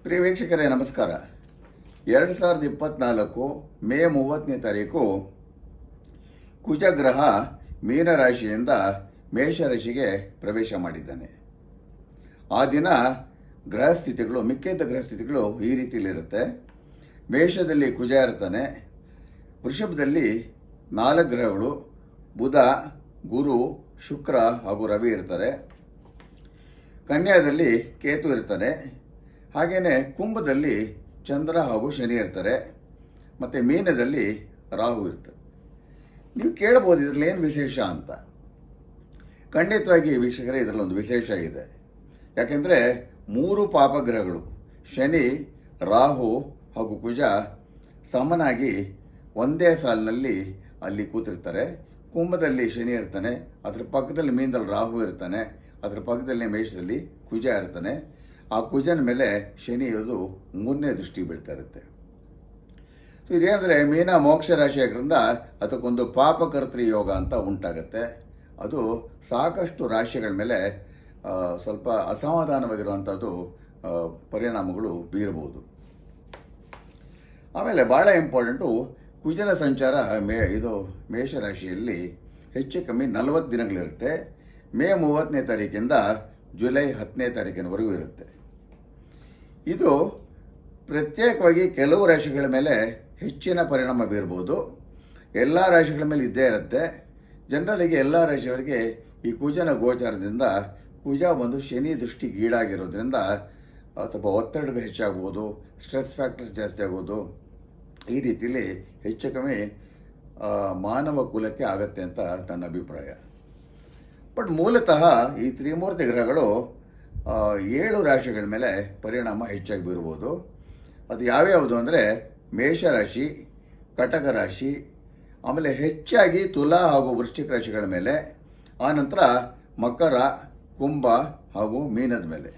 ಪ್ರಿಯ ವೀಕ್ಷಕರೇ ನಮಸ್ಕಾರ. 2024 ಮೇ 30ನೇ ತಾರೀಕು ಕುಜಗ್ರಹ ಮೀನರಾಶಿಯಿಂದ ಮೇಷರಾಶಿಗೆ ಪ್ರವೇಶ ಮಾಡಿದ್ದಾನೆ. ಆ ದಿನ ಗ್ರಹಸ್ಥಿತಿಗಳು ಮಿಕ್ಕಿದ ಗ್ರಹಸ್ಥಿತಿಗಳು ಈ ರೀತಿಯಲ್ಲಿರುತ್ತೆ. ಮೇಷದಲ್ಲಿ ಕುಜ ಇರ್ತಾನೆ, ವೃಷಭದಲ್ಲಿ 4 ಗ್ರಹಗಳು ಬುಧ, ಗುರು, ಶುಕ್ರ ಹಾಗೂ ರವಿ ಇರ್ತಾರೆ, ಕನ್ಯಾದಲ್ಲಿ ಕೇತು ಇರ್ತಾನೆ, ಹಾಗೆಯೇ ಕುಂಭದಲ್ಲಿ ಚಂದ್ರ ಹಾಗೂ ಶನಿ ಇರ್ತಾರೆ, ಮತ್ತು ಮೀನದಲ್ಲಿ ರಾಹು ಇರ್ತಾರೆ. ನೀವು ಕೇಳಬಹುದು ಇದರಲ್ಲಿ ಏನು ವಿಶೇಷ ಅಂತ. ಖಂಡಿತವಾಗಿ ವೀಕ್ಷಕರೇ ಇದರಲ್ಲೊಂದು ವಿಶೇಷ ಇದೆ. ಯಾಕೆಂದರೆ 3 ಪಾಪಗ್ರಹಗಳು ಶನಿ, ರಾಹು ಹಾಗೂ ಕುಜ ಸಮನಾಗಿ ಒಂದೇ ಸಾಲಿನಲ್ಲಿ ಅಲ್ಲಿ ಕೂತಿರ್ತಾರೆ. ಕುಂಭದಲ್ಲಿ ಶನಿ ಇರ್ತಾನೆ, ಅದರ ಪಕ್ಕದಲ್ಲಿ ಮೀನದಲ್ಲಿ ರಾಹು ಇರ್ತಾನೆ, ಅದರ ಪಕ್ಕದಲ್ಲಿ ಮೇಷದಲ್ಲಿ ಕುಜ ಇರ್ತಾನೆ. ಆ ಕುಜನ ಮೇಲೆ ಶನಿಯೋದು 3ನೇ ದೃಷ್ಟಿ ಬೀಳ್ತಾ ಇರುತ್ತೆ. ಸೊ ಇದೇನೆಂದರೆ ಮೀನ ಮೋಕ್ಷ ರಾಶಿ ಆಗಿರೋದ್ರಿಂದ ಅದಕ್ಕೊಂದು ಪಾಪಕರ್ತೃ ಯೋಗ ಅಂತ ಉಂಟಾಗುತ್ತೆ. ಅದು ಸಾಕಷ್ಟು ರಾಶಿಗಳ ಮೇಲೆ ಸ್ವಲ್ಪ ಅಸಮಾಧಾನವಾಗಿರುವಂಥದ್ದು ಪರಿಣಾಮಗಳು ಬೀರಬಹುದು. ಆಮೇಲೆ ಭಾಳ ಇಂಪಾರ್ಟೆಂಟು, ಕುಜನ ಸಂಚಾರ ಮೇಷರಾಶಿಯಲ್ಲಿ ಹೆಚ್ಚು ಕಮ್ಮಿ 40 ದಿನಗಳಿರುತ್ತೆ. ಮೇ 30ನೇ ತಾರೀಕಿಂದ ಜುಲೈ 10ನೇ ತಾರೀಕಿನವರೆಗೂ ಇರುತ್ತೆ. ಇದು ಪ್ರತ್ಯೇಕವಾಗಿ ಕೆಲವು ರಾಶಿಗಳ ಮೇಲೆ ಹೆಚ್ಚಿನ ಪರಿಣಾಮ ಬೀರ್ಬೋದು. ಎಲ್ಲ ರಾಶಿಗಳ ಮೇಲೆ ಇದ್ದೇ ಇರುತ್ತೆ. ಜನರಲಿಗೆ ಎಲ್ಲ ರಾಶಿಯವರಿಗೆ ಈ ಕುಜನ ಗೋಚಾರದಿಂದ ಕುಜ ಒಂದು ಶನಿ ದೃಷ್ಟಿಗೆ ಈಡಾಗಿರೋದ್ರಿಂದ ಸ್ವಲ್ಪ ಒತ್ತಡ ಹೆಚ್ಚಾಗ್ಬೋದು, ಸ್ಟ್ರೆಸ್ ಫ್ಯಾಕ್ಟರ್ಸ್ ಜಾಸ್ತಿ ಆಗೋದು, ಈ ರೀತಿಯಲ್ಲಿ ಹೆಚ್ಚು ಕಮ್ಮಿ ಮಾನವ ಕುಲಕ್ಕೆ ಆಗತ್ತೆ ಅಂತ ನನ್ನ ಅಭಿಪ್ರಾಯ. ಬಟ್ ಮೂಲತಃ ಈ ತ್ರಿಮೂರ್ತಿ ಗ್ರಹಗಳು 7 ರಾಶಿಗಳ ಮೇಲೆ ಪರಿಣಾಮ ಹೆಚ್ಚಾಗಿ ಬೀರ್ಬೋದು. ಅದು ಯಾವ್ಯಾವುದು ಅಂದರೆ ಮೇಷರಾಶಿ, ಕಟಕ ರಾಶಿ, ಆಮೇಲೆ ಹೆಚ್ಚಾಗಿ ತುಲಾ ಹಾಗೂ ವೃಶ್ಚಿಕ ರಾಶಿಗಳ ಮೇಲೆ, ಆನಂತರ ಮಕರ, ಕುಂಭ ಹಾಗೂ ಮೀನದ ಮೇಲೆ.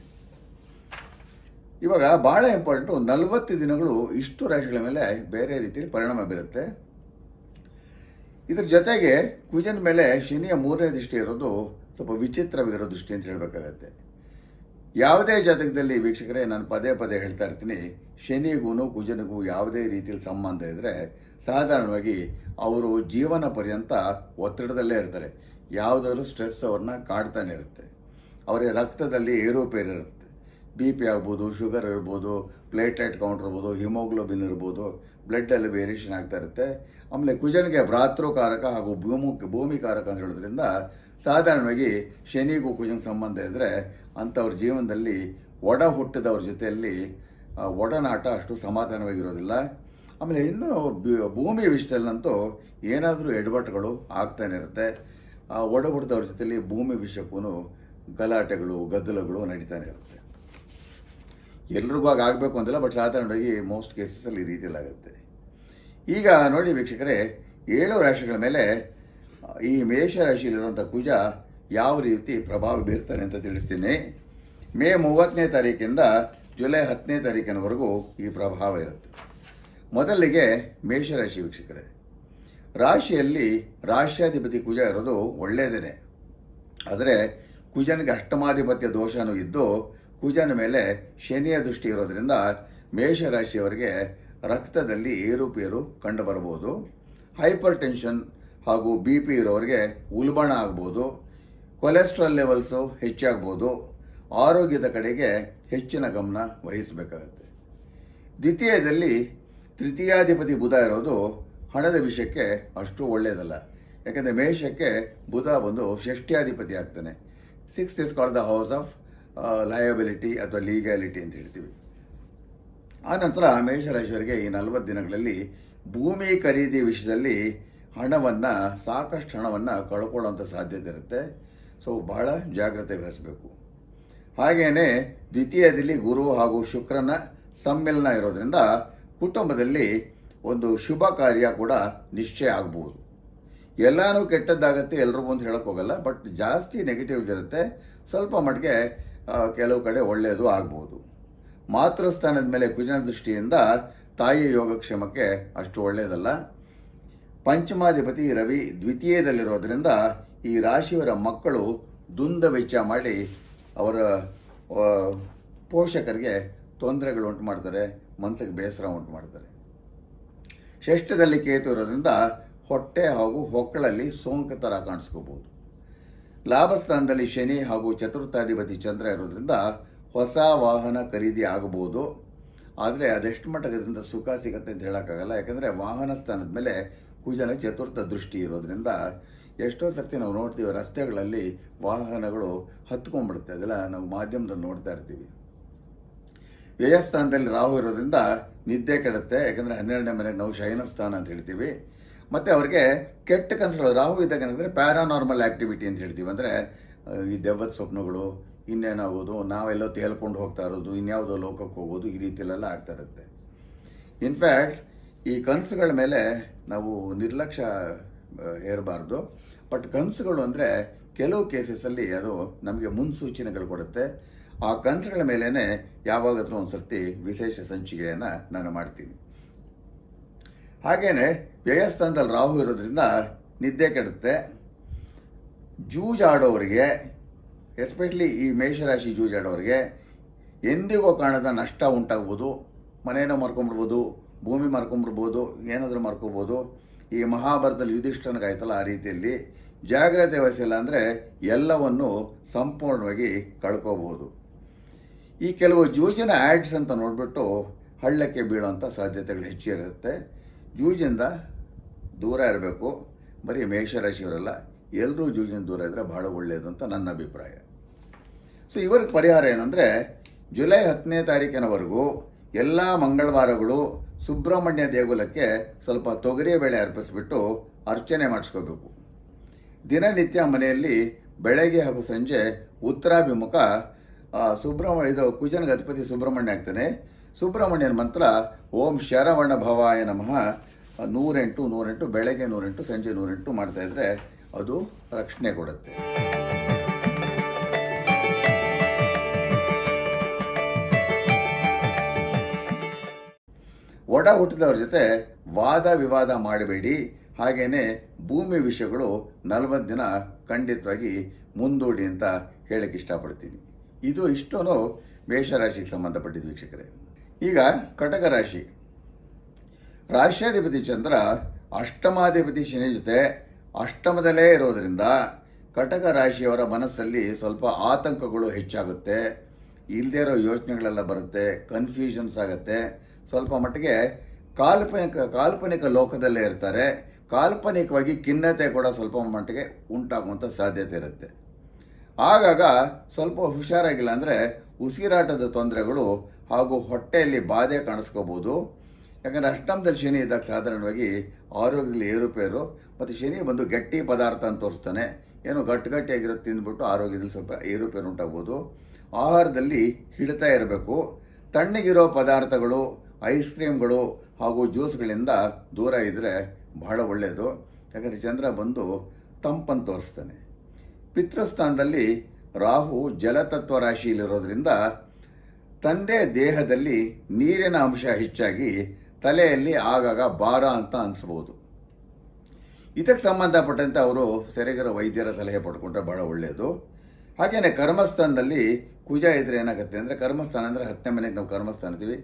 ಇವಾಗ ಭಾಳ ಇಂಪಾರ್ಟೆಂಟು, 40 ದಿನಗಳು ಇಷ್ಟು ರಾಶಿಗಳ ಮೇಲೆ ಬೇರೆ ರೀತಿಯಲ್ಲಿ ಪರಿಣಾಮ ಬೀರುತ್ತೆ. ಇದ್ರ ಜೊತೆಗೆ ಕುಜನ ಮೇಲೆ ಶನಿಯ 3ನೇ ದೃಷ್ಟಿ ಇರೋದು ಸ್ವಲ್ಪ ವಿಚಿತ್ರವಾಗಿರೋ ದೃಷ್ಟಿ ಅಂತ ಹೇಳಬೇಕಾಗತ್ತೆ. ಯಾವುದೇ ಜಾತಕದಲ್ಲಿ ವೀಕ್ಷಕರೇ, ನಾನು ಪದೇ ಪದೇ ಹೇಳ್ತಾ ಇರ್ತೀನಿ, ಶನಿಗೂ ಕುಜನಿಗೂ ಯಾವುದೇ ರೀತಿಯಲ್ಲಿ ಸಂಬಂಧ ಇದ್ದರೆ ಸಾಧಾರಣವಾಗಿ ಅವರು ಜೀವನ ಪರ್ಯಂತ ಒತ್ತಡದಲ್ಲೇ ಇರ್ತಾರೆ. ಯಾವುದಾದ್ರೂ ಸ್ಟ್ರೆಸ್ ಅವ್ರನ್ನ ಕಾಡ್ತಾನೆ ಇರುತ್ತೆ. ಅವರ ರಕ್ತದಲ್ಲಿ ಏರುಪೇರು ಇರುತ್ತೆ. BP ಆಗ್ಬೋದು, ಶುಗರ್ ಇರ್ಬೋದು, ಪ್ಲೇಟ್ಲೆಟ್ ಕೌಂಟ್ ಇರ್ಬೋದು, ಹಿಮೋಗ್ಲೋಬಿನ್ ಇರ್ಬೋದು, ಬ್ಲಡ್ಡಲ್ಲಿ ವೇರಿಯೇಷನ್ ಆಗ್ತಾ ಇರುತ್ತೆ. ಆಮೇಲೆ ಕುಜನಿಗೆ ಭ್ರಾತೃಕಾರಕ ಹಾಗೂ ಭೂಮಿಕಾರಕ ಅಂತ ಹೇಳೋದ್ರಿಂದ ಸಾಧಾರಣವಾಗಿ ಶನಿಗೂ ಕುಜನ ಸಂಬಂಧ ಇದ್ದರೆ ಅಂಥವ್ರ ಜೀವನದಲ್ಲಿ ಒಡ ಹುಟ್ಟಿದವ್ರ ಜೊತೆಯಲ್ಲಿ ಒಡನಾಟ ಅಷ್ಟು ಸಮಾಧಾನವಾಗಿರೋದಿಲ್ಲ. ಆಮೇಲೆ ಇನ್ನೂ ಭೂಮಿ ವಿಷಯದಲ್ಲಂತೂ ಏನಾದರೂ ಎಡವಟ್ಟುಗಳು ಆಗ್ತಾನೆ ಇರುತ್ತೆ. ಒಡ ಹುಟ್ಟಿದವ್ರ ಜೊತೆಯಲ್ಲಿ ಭೂಮಿ ವಿಷಯಕ್ಕೂ ಗಲಾಟೆಗಳು, ಗದ್ದಲಗಳು ನಡೀತಾನೆ ಇರುತ್ತೆ. ಎಲ್ರಿಗೂ ಆಗಬೇಕು ಅಂತಿಲ್ಲ, ಬಟ್ ಸಾಧಾರಣವಾಗಿ ಮೋಸ್ಟ್ ಕೇಸಸಲ್ಲಿ ಈ ರೀತಿಯಲ್ಲಿ ಆಗುತ್ತೆ. ಈಗ ನೋಡಿ ವೀಕ್ಷಕರೇ, 7 ರಾಶಿಗಳ ಮೇಲೆ ಈ ಮೇಷರಾಶಿಯಲ್ಲಿರುವಂಥ ಕುಜ ಯಾವ ರೀತಿ ಪ್ರಭಾವ ಬೀರ್ತಾನೆ ಅಂತ ತಿಳಿಸ್ತೀನಿ. ಮೇ 30ನೇ ತಾರೀಕಿಂದ ಜುಲೈ 10ನೇ ತಾರೀಕಿನವರೆಗೂ ಈ ಪ್ರಭಾವ ಇರುತ್ತೆ. ಮೊದಲಿಗೆ ಮೇಷರಾಶಿ ವೀಕ್ಷಕರೇ, ರಾಶಿಯಲ್ಲಿ ರಾಶ್ಯಾಧಿಪತಿ ಕುಜ ಇರೋದು ಒಳ್ಳೆಯದೇ. ಆದರೆ ಕುಜನಿಗೆ ಅಷ್ಟಮಾಧಿಪತ್ಯ ದೋಷನೂ ಇದ್ದು ಕುಜನ ಮೇಲೆ ಶನಿಯ ದೃಷ್ಟಿ ಇರೋದ್ರಿಂದ ಮೇಷರಾಶಿಯವರಿಗೆ ರಕ್ತದಲ್ಲಿ ಏರುಪೇರು ಕಂಡುಬರಬಹುದು. ಹೈಪರ್ ಟೆನ್ಷನ್ ಹಾಗೂ BP ಇರೋರಿಗೆ ಉಲ್ಬಣ ಆಗ್ಬೋದು, ಕೊಲೆಸ್ಟ್ರಾಲ್ ಲೆವೆಲ್ಸು ಹೆಚ್ಚಾಗ್ಬೋದು. ಆರೋಗ್ಯದ ಕಡೆಗೆ ಹೆಚ್ಚಿನ ಗಮನ ವಹಿಸಬೇಕಾಗತ್ತೆ. ದ್ವಿತೀಯದಲ್ಲಿ ತೃತೀಯಾಧಿಪತಿ ಬುಧ ಇರೋದು ಹಣದ ವಿಷಯಕ್ಕೆ ಅಷ್ಟು ಒಳ್ಳೆಯದಲ್ಲ. ಯಾಕೆಂದರೆ ಮೇಷಕ್ಕೆ ಬುಧ ಬಂದು ಷಷ್ಠ್ಯಾಧಿಪತಿ ಆಗ್ತಾನೆ. 6th is called the house of liability ಅಥವಾ ಲೀಗ್ಯಾಲಿಟಿ ಅಂತ ಹೇಳ್ತೀವಿ. ಆನಂತರ ಮೇಷರಾಶಿಯವರಿಗೆ ಈ 40 ದಿನಗಳಲ್ಲಿ ಭೂಮಿ ಖರೀದಿ ವಿಷಯದಲ್ಲಿ ಸಾಕಷ್ಟು ಹಣವನ್ನು ಕಳ್ಕೊಳ್ಳುವಂಥ ಸಾಧ್ಯತೆ ಇರುತ್ತೆ. ಸೊ ಬಹಳ ಜಾಗ್ರತೆ ವಹಿಸಬೇಕು. ಹಾಗೆಯೇ ದ್ವಿತೀಯದಲ್ಲಿ ಗುರು ಹಾಗೂ ಶುಕ್ರನ ಸಮ್ಮಿಲನ ಇರೋದ್ರಿಂದ ಕುಟುಂಬದಲ್ಲಿ ಒಂದು ಶುಭ ಕಾರ್ಯ ಕೂಡ ನಿಶ್ಚಯ ಆಗ್ಬೋದು. ಎಲ್ಲನೂ ಕೆಟ್ಟದ್ದಾಗತ್ತೆ ಎಲ್ರಿಗೂ ಅಂತ ಹೇಳಕ್ಕೆ ಹೋಗಲ್ಲ, ಬಟ್ ಜಾಸ್ತಿ ನೆಗೆಟಿವ್ಸ್ ಇರುತ್ತೆ. ಸ್ವಲ್ಪ ಮಟ್ಟಿಗೆ ಕೆಲವು ಕಡೆ ಒಳ್ಳೆಯದು ಆಗ್ಬೋದು. ಮಾತೃಸ್ಥಾನದ ಮೇಲೆ ಕುಜನ ದೃಷ್ಟಿಯಿಂದ ತಾಯಿ ಯೋಗಕ್ಷೇಮಕ್ಕೆ ಅಷ್ಟು ಒಳ್ಳೆಯದಲ್ಲ. ಪಂಚಮಾಧಿಪತಿ ರವಿ ದ್ವಿತೀಯದಲ್ಲಿರೋದ್ರಿಂದ ಈ ರಾಶಿಯವರ ಮಕ್ಕಳು ದುಂದ ವೆಚ್ಚ ಮಾಡಿ ಅವರ ಪೋಷಕರಿಗೆ ತೊಂದರೆಗಳು ಉಂಟು ಮಾಡ್ತಾರೆ, ಮನಸ್ಸಿಗೆ ಬೇಸರ ಉಂಟು ಮಾಡ್ತಾರೆ. ಷಷ್ಠದಲ್ಲಿ ಕೇತು ಇರೋದ್ರಿಂದ ಹೊಟ್ಟೆ ಹಾಗೂ ಹೊಕ್ಕಳಲ್ಲಿ ಸೋಂಕು ಥರ ಕಾಣಿಸ್ಕೋಬೋದು. ಲಾಭಸ್ಥಾನದಲ್ಲಿ ಶನಿ ಹಾಗೂ ಚತುರ್ಥಾಧಿಪತಿ ಚಂದ್ರ ಇರೋದ್ರಿಂದ ಹೊಸ ವಾಹನ ಖರೀದಿ ಆಗಬಹುದು. ಆದರೆ ಅದೆಷ್ಟು ಮಟ್ಟದಿಂದ ಸುಖ ಸಿಗುತ್ತೆ ಅಂತ ಹೇಳೋಕ್ಕಾಗಲ್ಲ. ಯಾಕಂದರೆ ವಾಹನ ಸ್ಥಾನದ ಮೇಲೆ ಕುಜನ ಚತುರ್ಥ ದೃಷ್ಟಿ ಇರೋದ್ರಿಂದ ಎಷ್ಟೋ ಸರ್ತಿ ನಾವು ನೋಡ್ತೀವಿ ರಸ್ತೆಗಳಲ್ಲಿ ವಾಹನಗಳು ಹತ್ಕೊಂಡ್ಬಿಡುತ್ತೆ. ಅದೆಲ್ಲ ನಾವು ಮಾಧ್ಯಮದಲ್ಲಿ ನೋಡ್ತಾ ಇರ್ತೀವಿ. ವ್ಯಯಸ್ಥಾನದಲ್ಲಿ ರಾಹು ಇರೋದ್ರಿಂದ ನಿದ್ದೆ ಕೆಡುತ್ತೆ. ಯಾಕಂದರೆ 12ನೇ ಮನೆಗೆ ನಾವು ಶಯನ ಸ್ಥಾನ ಅಂತ ಹೇಳ್ತೀವಿ. ಮತ್ತು ಅವ್ರಿಗೆ ಕೆಟ್ಟ ಕನಸುಗಳು ರಾಹು ಇದ್ದಾಗ ಏನಂದರೆ ಪ್ಯಾರಾನಾರ್ಮಲ್ ಆ್ಯಕ್ಟಿವಿಟಿ ಅಂತ ಹೇಳ್ತೀವಿ. ಅಂದರೆ ಈ ದೆವ್ವದ ಸ್ವಪ್ನಗಳು, ಇನ್ನೇನಾಗೋದು, ನಾವೆಲ್ಲೋ ತೇಲ್ಕೊಂಡು ಹೋಗ್ತಾ ಇರೋದು, ಇನ್ಯಾವುದೋ ಲೋಕಕ್ಕೆ ಹೋಗೋದು, ಈ ರೀತಿಯಲ್ಲೆಲ್ಲ ಆಗ್ತಾ ಇರುತ್ತೆ. ಇನ್ಫ್ಯಾಕ್ಟ್ ಈ ಕನಸುಗಳ ಮೇಲೆ ನಾವು ನಿರ್ಲಕ್ಷ್ಯ ಹೇರಬಾರ್ದು. ಬಟ್ ಕನಸುಗಳು ಅಂದರೆ ಕೆಲವು ಕೇಸಸಲ್ಲಿ ಅದು ನಮಗೆ ಮುನ್ಸೂಚನೆಗಳು ಕೊಡುತ್ತೆ. ಆ ಕನಸುಗಳ ಮೇಲೇ ಯಾವಾಗಾದರೂ ಒಂದು ಸರ್ತಿ ವಿಶೇಷ ಸಂಚಿಕೆಯನ್ನು ನಾನು ಮಾಡ್ತೀನಿ. ಹಾಗೆಯೇ ವ್ಯಯಸ್ಥಾನದಲ್ಲಿ ರಾಹು ಇರೋದ್ರಿಂದ ನಿದ್ದೆ ಕೆಡುತ್ತೆ. ಜೂಜಾಡೋರಿಗೆ, ಎಸ್ಪೆಷಲಿ ಈ ಮೇಷರಾಶಿ ಜೂಜಾಡೋರಿಗೆ ಎಂದಿಗೂ ಕಾಣದ ನಷ್ಟ ಉಂಟಾಗ್ಬೋದು. ಮನೇನೋ ಮಾರ್ಕೊಂಡ್ಬಿಡ್ಬೋದು, ಭೂಮಿ ಮಾರ್ಕೊಂಡ್ಬಿಡ್ಬೋದು, ಏನಾದರೂ ಮಾರ್ಕೋಬೋದು. ಈ ಮಹಾಭಾರತದಲ್ಲಿ ಯುಧಿಷ್ಠನಿಗಾಯ್ತಲ್ಲ ಆ ರೀತಿಯಲ್ಲಿ ಜಾಗ್ರತೆ ವಹಿಸಿಲ್ಲ ಅಂದರೆ ಎಲ್ಲವನ್ನು ಸಂಪೂರ್ಣವಾಗಿ ಕಳ್ಕೋಬಹುದು. ಈ ಕೆಲವು ಜೂಜಿನ ಆ್ಯಡ್ಸ್ ಅಂತ ನೋಡಿಬಿಟ್ಟು ಹಳ್ಳಕ್ಕೆ ಬೀಳೋಂಥ ಸಾಧ್ಯತೆಗಳು ಹೆಚ್ಚಿರುತ್ತೆ. ಜೂಜಿಂದ ದೂರ ಇರಬೇಕು. ಬರೀ ಮೇಷರಾಶಿಯವರೆಲ್ಲ, ಎಲ್ಲರೂ ಜೂಜಿನ ದೂರ ಇದ್ದರೆ ಬಹಳ ಒಳ್ಳೆಯದು ಅಂತ ನನ್ನ ಅಭಿಪ್ರಾಯ. ಸೊ ಇವ್ರಿಗೆ ಪರಿಹಾರ ಏನಂದರೆ ಜುಲೈ 10ನೇ ತಾರೀಕಿನವರೆಗೂ ಎಲ್ಲ ಮಂಗಳವಾರಗಳು ಸುಬ್ರಹ್ಮಣ್ಯ ದೇಗುಲಕ್ಕೆ ಸ್ವಲ್ಪ ತೊಗರಿಬೇಳೆ ಅರ್ಪಿಸ್ಬಿಟ್ಟು ಅರ್ಚನೆ ಮಾಡಿಸ್ಕೋಬೇಕು. ದಿನನಿತ್ಯ ಮನೆಯಲ್ಲಿ ಬೆಳಗ್ಗೆ ಹಾಗೂ ಸಂಜೆ ಉತ್ತರಾಭಿಮುಖ ಇದು ಕುಜನಿಗೆ ಅಧಿಪತಿ ಸುಬ್ರಹ್ಮಣ್ಯ ಆಗ್ತಾನೆ. ಸುಬ್ರಹ್ಮಣ್ಯನ ಮಂತ್ರ ಓಂ ಶರವಣ ಭವಾಯ ನಮಃ 108 ಬೆಳಗ್ಗೆ 108 ಸಂಜೆ 108 ಮಾಡ್ತಾಯಿದ್ರೆ ಅದು ರಕ್ಷಣೆ ಕೊಡುತ್ತೆ. ಒಡ ಹುಟ್ಟಿದವ್ರ ಜೊತೆ ವಾದ ವಿವಾದ ಮಾಡಬೇಡಿ. ಹಾಗೆಯೇ ಭೂಮಿ ವಿಷಯಗಳು 40 ದಿನ ಖಂಡಿತವಾಗಿ ಮುಂದೂಡಿ ಅಂತ ಹೇಳಕ್ಕೆ ಇಷ್ಟಪಡ್ತೀನಿ. ಇದು ಇಷ್ಟೂ ಮೇಷರಾಶಿಗೆ ಸಂಬಂಧಪಟ್ಟಿದ್ದು ವೀಕ್ಷಕರೇ. ಈಗ ಕಟಕ ರಾಶಿ. ರಾಶ್ಯಾಧಿಪತಿ ಚಂದ್ರ ಅಷ್ಟಮಾಧಿಪತಿ ಶನಿ ಜೊತೆ ಅಷ್ಟಮದಲ್ಲೇ ಇರೋದರಿಂದ ಕಟಕ ರಾಶಿಯವರ ಮನಸ್ಸಲ್ಲಿ ಸ್ವಲ್ಪ ಆತಂಕಗಳು ಹೆಚ್ಚಾಗುತ್ತೆ. ಇಲ್ಲದೇ ಇರೋ ಯೋಚನೆಗಳೆಲ್ಲ ಬರುತ್ತೆ, ಕನ್ಫ್ಯೂಷನ್ಸ್ ಆಗುತ್ತೆ. ಸ್ವಲ್ಪ ಮಟ್ಟಿಗೆ ಕಾಲ್ಪನಿಕ ಲೋಕದಲ್ಲೇ ಇರ್ತಾರೆ. ಕಾಲ್ಪನಿಕವಾಗಿ ಖಿನ್ನತೆ ಕೂಡ ಸ್ವಲ್ಪ ಮಟ್ಟಿಗೆ ಉಂಟಾಗುವಂಥ ಸಾಧ್ಯತೆ ಇರುತ್ತೆ. ಆಗಾಗ ಸ್ವಲ್ಪ ಹುಷಾರಾಗಿಲ್ಲ ಅಂದರೆ ಉಸಿರಾಟದ ತೊಂದರೆಗಳು ಹಾಗೂ ಹೊಟ್ಟೆಯಲ್ಲಿ ಬಾಧೆ ಕಾಣಿಸ್ಕೋಬೋದು. ಯಾಕಂದರೆ ಅಷ್ಟಮದಲ್ಲಿ ಶನಿ ಇದ್ದಾಗ ಸಾಧಾರಣವಾಗಿ ಆರೋಗ್ಯದಲ್ಲಿ ಏರುಪೇರು, ಮತ್ತು ಶನಿ ಬಂದು ಗಟ್ಟಿ ಪದಾರ್ಥ ಅಂತ ತೋರಿಸ್ತಾನೆ. ಏನೋ ಗಟ್ಟಿಯಾಗಿರೋದು ತಿಂದ್ಬಿಟ್ಟು ಆರೋಗ್ಯದಲ್ಲಿ ಸ್ವಲ್ಪ ಏರುಪೇರು ಉಂಟಾಗ್ಬೋದು. ಆಹಾರದಲ್ಲಿ ಹಿಡಿತಾ ಇರಬೇಕು. ತಣ್ಣಗಿರೋ ಪದಾರ್ಥಗಳು, ಐಸ್ ಕ್ರೀಮ್ಗಳು ಹಾಗೂ ಜ್ಯೂಸ್ಗಳಿಂದ ದೂರ ಇದ್ದರೆ ಬಹಳ ಒಳ್ಳೆಯದು. ಯಾಕಂದರೆ ಚಂದ್ರ ಬಂದು ತಂಪನ್ನು ತೋರಿಸ್ತಾನೆ. ಪಿತೃಸ್ಥಾನದಲ್ಲಿ ರಾಹು ಜಲತತ್ವ ರಾಶಿಯಲ್ಲಿರೋದ್ರಿಂದ ತಂದೆ ದೇಹದಲ್ಲಿ ನೀರಿನ ಅಂಶ ಹೆಚ್ಚಾಗಿ ತಲೆಯಲ್ಲಿ ಆಗಾಗ ಭಾರ ಅಂತ ಅನಿಸ್ಬೋದು. ಇದಕ್ಕೆ ಸಂಬಂಧಪಟ್ಟಂತೆ ಅವರು ಸರಿಗರ ವೈದ್ಯರ ಸಲಹೆ ಪಡ್ಕೊಂಡ್ರೆ ಬಹಳ ಒಳ್ಳೆಯದು. ಹಾಗೆಯೇ ಕರ್ಮಸ್ಥಾನದಲ್ಲಿ ಕುಜ ಇದ್ರೆ ಏನಾಗುತ್ತೆ ಅಂದರೆ, ಕರ್ಮಸ್ಥಾನ ಅಂದರೆ 10ನೇ ಮನೆಗೆ ನಾವು ಕರ್ಮಸ್ಥಾನ ಅಂತೀವಿ.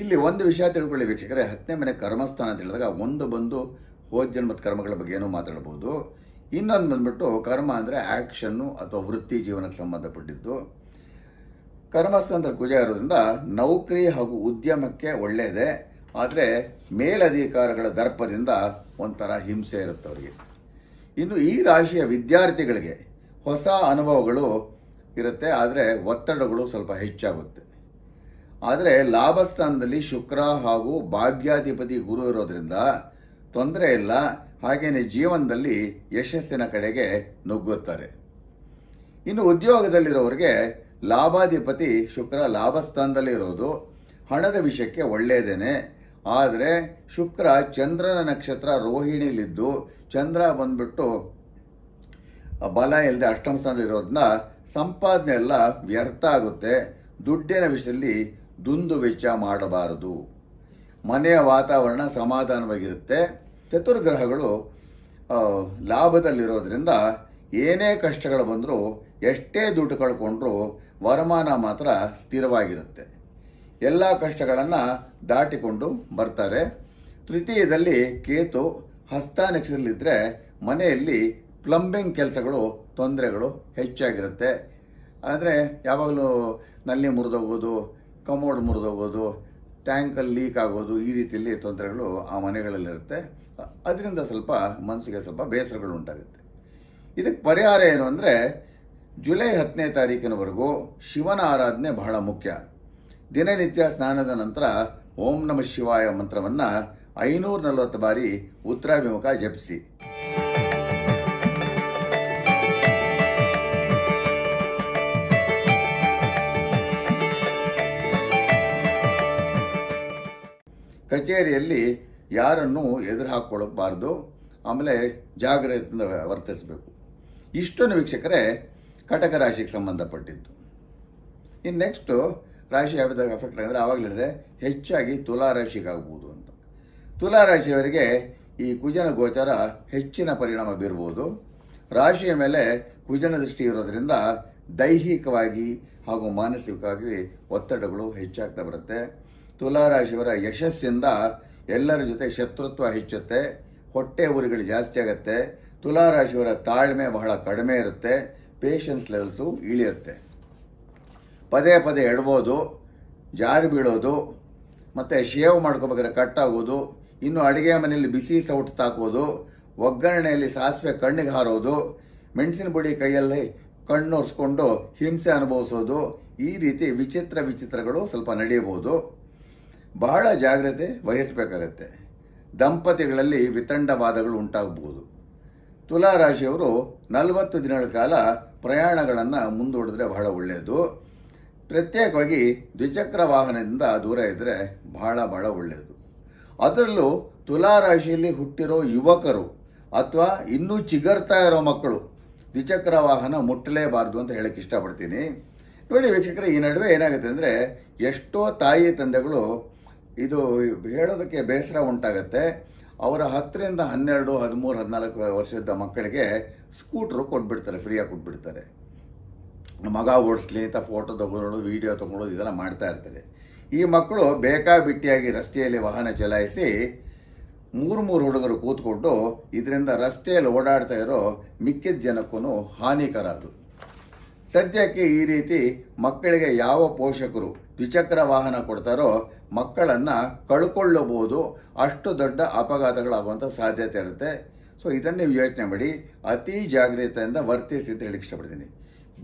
ಇಲ್ಲಿ ಒಂದು ವಿಷಯ ತಿಳ್ಕೊಳ್ಳಿ ವೀಕ್ಷಕರೇ, 10ನೇ ಮನೆ ಕರ್ಮಸ್ಥಾನ ಅಂತ ಹೇಳಿದಾಗ ಒಂದು ಬಂದು ಹೋದ ಜನ್ಮದ ಕರ್ಮಗಳ ಬಗ್ಗೆ ಏನೋ ಮಾತಾಡ್ಬೋದು. ಇನ್ನೊಂದು ಬಂದ್ಬಿಟ್ಟು ಕರ್ಮ ಅಂದರೆ ಆ್ಯಕ್ಷನ್ನು ಅಥವಾ ವೃತ್ತಿ ಜೀವನಕ್ಕೆ ಸಂಬಂಧಪಟ್ಟಿದ್ದು. ಕರ್ಮಸ್ಥಾನದಲ್ಲಿ ಕುಜ ಇರೋದ್ರಿಂದ ನೌಕರಿ ಹಾಗೂ ಉದ್ಯಮಕ್ಕೆ ಒಳ್ಳೆಯದೇ. ಆದರೆ ಮೇಲಧಿಕಾರಿಗಳ ದರ್ಪದಿಂದ ಒಂಥರ ಹಿಂಸೆ ಇರುತ್ತೆ ಅವರಿಗೆ. ಇನ್ನು ಈ ರಾಶಿಯ ವಿದ್ಯಾರ್ಥಿಗಳಿಗೆ ಹೊಸ ಅನುಭವಗಳು ಇರುತ್ತೆ, ಆದರೆ ಒತ್ತಡಗಳು ಸ್ವಲ್ಪ ಹೆಚ್ಚಾಗುತ್ತೆ. ಆದರೆ ಲಾಭಸ್ಥಾನದಲ್ಲಿ ಶುಕ್ರ ಹಾಗೂ ಭಾಗ್ಯಾಧಿಪತಿ ಗುರು ಇರೋದ್ರಿಂದ ತೊಂದರೆ ಇಲ್ಲ. ಹಾಗೆಯೇ ಜೀವನದಲ್ಲಿ ಯಶಸ್ಸಿನ ಕಡೆಗೆ ನುಗ್ಗುತ್ತಾರೆ. ಇನ್ನು ಉದ್ಯೋಗದಲ್ಲಿರೋರಿಗೆ ಲಾಭಾಧಿಪತಿ ಶುಕ್ರ ಲಾಭಸ್ಥಾನದಲ್ಲಿ ಇರೋದು ಹಣದ ವಿಷಯಕ್ಕೆ ಒಳ್ಳೆಯದೇನೆ. ಆದರೆ ಶುಕ್ರ ಚಂದ್ರನ ನಕ್ಷತ್ರ ರೋಹಿಣಿಲಿದ್ದು ಚಂದ್ರ ಬಂದ್ಬಿಟ್ಟು ಬಲ ಇಲ್ಲದೆ ಅಷ್ಟಮ ಸ್ಥಾನದಲ್ಲಿರೋದ್ರಿಂದ ಸಂಪಾದನೆ ಎಲ್ಲ ವ್ಯರ್ಥ ಆಗುತ್ತೆ. ದುಡ್ಡಿನ ವಿಷಯದಲ್ಲಿ ದುಂದು ವೆಚ್ಚ ಮಾಡಬಾರದು. ಮನೆಯ ವಾತಾವರಣ ಸಮಾಧಾನವಾಗಿರುತ್ತೆ. ಚತುರ್ಗ್ರಹಗಳು ಲಾಭದಲ್ಲಿರೋದ್ರಿಂದ ಏನೇ ಕಷ್ಟಗಳು ಬಂದರೂ, ಎಷ್ಟೇ ದುಡ್ಡು ಕಳ್ಕೊಂಡ್ರೂ ವರಮಾನ ಮಾತ್ರ ಸ್ಥಿರವಾಗಿರುತ್ತೆ. ಎಲ್ಲ ಕಷ್ಟಗಳನ್ನು ದಾಟಿಕೊಂಡು ಬರ್ತಾರೆ. ತೃತೀಯದಲ್ಲಿ ಕೇತು ಹಸ್ತ ನಕ್ಷತ್ರದಲ್ಲಿದ್ದರೆ ಮನೆಯಲ್ಲಿ ಪ್ಲಂಬಿಂಗ್ ಕೆಲಸಗಳು ತೊಂದರೆಗಳು ಹೆಚ್ಚಾಗಿರುತ್ತೆ. ಅಂದರೆ ಯಾವಾಗಲೂ ನಲ್ಲಿ ಮುರಿದೋಗೋದು, ಕಮೋಡ್ ಮುರಿದೋಗೋದು, ಟ್ಯಾಂಕಲ್ಲಿ ಲೀಕ್ ಆಗೋದು, ಈ ರೀತಿಯಲ್ಲಿ ತೊಂದರೆಗಳು ಆ ಮನೆಗಳಲ್ಲಿರುತ್ತೆ. ಅದರಿಂದ ಸ್ವಲ್ಪ ಮನಸ್ಸಿಗೆ ಸ್ವಲ್ಪ ಬೇಸರಗಳು ಉಂಟಾಗುತ್ತೆ. ಇದಕ್ಕೆ ಪರಿಹಾರ ಏನು ಅಂದರೆ ಜುಲೈ 10ನೇ ತಾರೀಕಿನವರೆಗೂ ಶಿವನ ಆರಾಧನೆ ಬಹಳ ಮುಖ್ಯ. ದಿನನಿತ್ಯ ಸ್ನಾನದ ನಂತರ ಓಂ ನಮಃ ಶಿವಾಯ ಮಂತ್ರವನ್ನು 540 ಬಾರಿ ಉತ್ತರಾಭಿಮುಖ ಜಪಿಸಿ. ಕಚೇರಿಯಲ್ಲಿ ಯಾರನ್ನು ಎದುರು ಹಾಕ್ಕೊಳ್ಳಬಾರ್ದು. ಆಮೇಲೆ ಜಾಗ್ರತೆಯಿಂದ ವರ್ತಿಸಬೇಕು. ಇಷ್ಟೊಂದು ವೀಕ್ಷಕರೇ ಕಟಕ ರಾಶಿಗೆ ಸಂಬಂಧಪಟ್ಟಿದ್ದು. ಇನ್ನು ನೆಕ್ಸ್ಟು ರಾಶಿ ಯಾವ್ದಾಗ ಎಫೆಕ್ಟ್ ಅಂದರೆ ಆವಾಗಲಿದೆ ಹೆಚ್ಚಾಗಿ ತುಲಾ ರಾಶಿಗಾಗ್ಬೋದು ಅಂತ. ತುಲಾ ರಾಶಿಯವರಿಗೆ ಈ ಕುಜನ ಗೋಚರ ಹೆಚ್ಚಿನ ಪರಿಣಾಮ ಬೀರ್ಬೋದು. ರಾಶಿಯ ಮೇಲೆ ಕುಜನ ದೃಷ್ಟಿ ಇರೋದರಿಂದ ದೈಹಿಕವಾಗಿ ಹಾಗೂ ಮಾನಸಿಕವಾಗಿ ಒತ್ತಡಗಳು ಹೆಚ್ಚಾಗ್ತಾ ಬರುತ್ತೆ. ತುಲಾ ರಾಶಿಯವರ ಯಶಸ್ಸಿಂದ ಎಲ್ಲರ ಜೊತೆ ಶತ್ರುತ್ವ ಹೆಚ್ಚುತ್ತೆ. ಹೊಟ್ಟೆ ಉರಿಗಳು ಜಾಸ್ತಿ ಆಗುತ್ತೆ. ತುಲಾ ರಾಶಿಯವರ ತಾಳ್ಮೆ ಬಹಳ ಕಡಿಮೆ ಇರುತ್ತೆ. ಪೇಷನ್ಸ್ ಲೆವೆಲ್ಸು ಇಳಿಯುತ್ತೆ. ಪದೇ ಪದೇ ಎಡ್ಬೋದು, ಜಾರಿ ಬೀಳೋದು, ಮತ್ತು ಶೇವ್ ಮಾಡ್ಕೋಬೇಕಾದ್ರೆ ಕಟ್ಟಾಗೋದು, ಇನ್ನು ಅಡುಗೆ ಮನೆಯಲ್ಲಿ ಬಿಸಿ ಸೌಟ್ ತಾಕೋದು, ಒಗ್ಗರಣೆಯಲ್ಲಿ ಸಾಸಿವೆ ಕಣ್ಣಿಗೆ ಹಾರೋದು, ಮೆಣಸಿನ ಪುಡಿ ಕೈಯಲ್ಲಿ ಕಣ್ಣೊರೆಸ್ಕೊಂಡು ಹಿಂಸೆ ಅನುಭವಿಸೋದು, ಈ ರೀತಿ ವಿಚಿತ್ರಗಳು ಸ್ವಲ್ಪ ನಡೆಯಬಹುದು. ಬಹಳ ಜಾಗ್ರತೆ ವಹಿಸಬೇಕಾಗತ್ತೆ. ದಂಪತಿಗಳಲ್ಲಿ ವಿತಂಡವಾದಗಳು ಉಂಟಾಗಬಹುದು. ತುಲಾ ರಾಶಿಯವರು 40 ದಿನಗಳ ಕಾಲ ಪ್ರಯಾಣಗಳನ್ನು ಮುಂದೂಡಿದ್ರೆ ಬಹಳ ಒಳ್ಳೆಯದು. ಪ್ರತ್ಯೇಕವಾಗಿ ದ್ವಿಚಕ್ರ ವಾಹನದಿಂದ ದೂರ ಇದ್ದರೆ ಬಹಳ ಒಳ್ಳೆಯದು. ಅದರಲ್ಲೂ ತುಲಾ ರಾಶಿಯಲ್ಲಿ ಹುಟ್ಟಿರೋ ಯುವಕರು ಅಥವಾ ಇನ್ನೂ ಚಿಗರ್ತಾ ಇರೋ ಮಕ್ಕಳು ದ್ವಿಚಕ್ರ ವಾಹನ ಮುಟ್ಟಲೇಬಾರ್ದು ಅಂತ ಹೇಳಕ್ಕೆ ಇಷ್ಟಪಡ್ತೀನಿ. ನೋಡಿ ವೀಕ್ಷಕರೇ, ಈ ನಡುವೆ ಏನಾಗುತ್ತೆ ಅಂದರೆ ಎಷ್ಟೋ ತಾಯಿ ತಂದೆಗಳು ಇದು ಹೇಳೋದಕ್ಕೆ ಬೇಸರ ಉಂಟಾಗತ್ತೆ. ಅವರ 10ರಿಂದ 12, 13, 14 ವರ್ಷದ ಮಕ್ಕಳಿಗೆ ಸ್ಕೂಟ್ರು ಕೊಟ್ಬಿಡ್ತಾರೆ, ಫ್ರೀಯಾಗಿ ಕೊಟ್ಬಿಡ್ತಾರೆ. ಮಗ ಓಡಿಸ್ಲಿ ಅಂತ ಫೋಟೋ ತಗೊಳ್ಳೋದು, ವಿಡಿಯೋ ತಗೊಳ್ಳೋದು ಇದೆಲ್ಲ ಮಾಡ್ತಾ ಇರ್ತಾರೆ. ಈ ಮಕ್ಕಳು ಬೇಕಾಬಿಟ್ಟಿಯಾಗಿ ರಸ್ತೆಯಲ್ಲಿ ವಾಹನ ಚಲಾಯಿಸಿ 3 ಹುಡುಗರು ಕೂತ್ಕೊಂಡು ಇದರಿಂದ ರಸ್ತೆಯಲ್ಲಿ ಓಡಾಡ್ತಾ ಇರೋ ಮಿಕ್ಕಿದ ಜನಕ್ಕೂ ಹಾನಿಕರ ಅದು. ಸದ್ಯಕ್ಕೆ ಈ ರೀತಿ ಮಕ್ಕಳಿಗೆ ಯಾವ ಪೋಷಕರು ದ್ವಿಚಕ್ರ ವಾಹನ ಕೊಡ್ತಾರೋ ಮಕ್ಕಳನ್ನು ಕಳ್ಕೊಳ್ಳಬಹುದು. ಅಷ್ಟು ದೊಡ್ಡ ಅಪಘಾತಗಳಾಗುವಂಥ ಸಾಧ್ಯತೆ ಇರುತ್ತೆ. ಸೊ ಇದನ್ನು ನೀವು ಯೋಚನೆ ಮಾಡಿ ಅತಿ ಜಾಗ್ರತೆಯಿಂದ ವರ್ತಿಸಿ ಅಂತ ಹೇಳಕ್ಕೆ ಇಷ್ಟಪಡ್ತೀನಿ.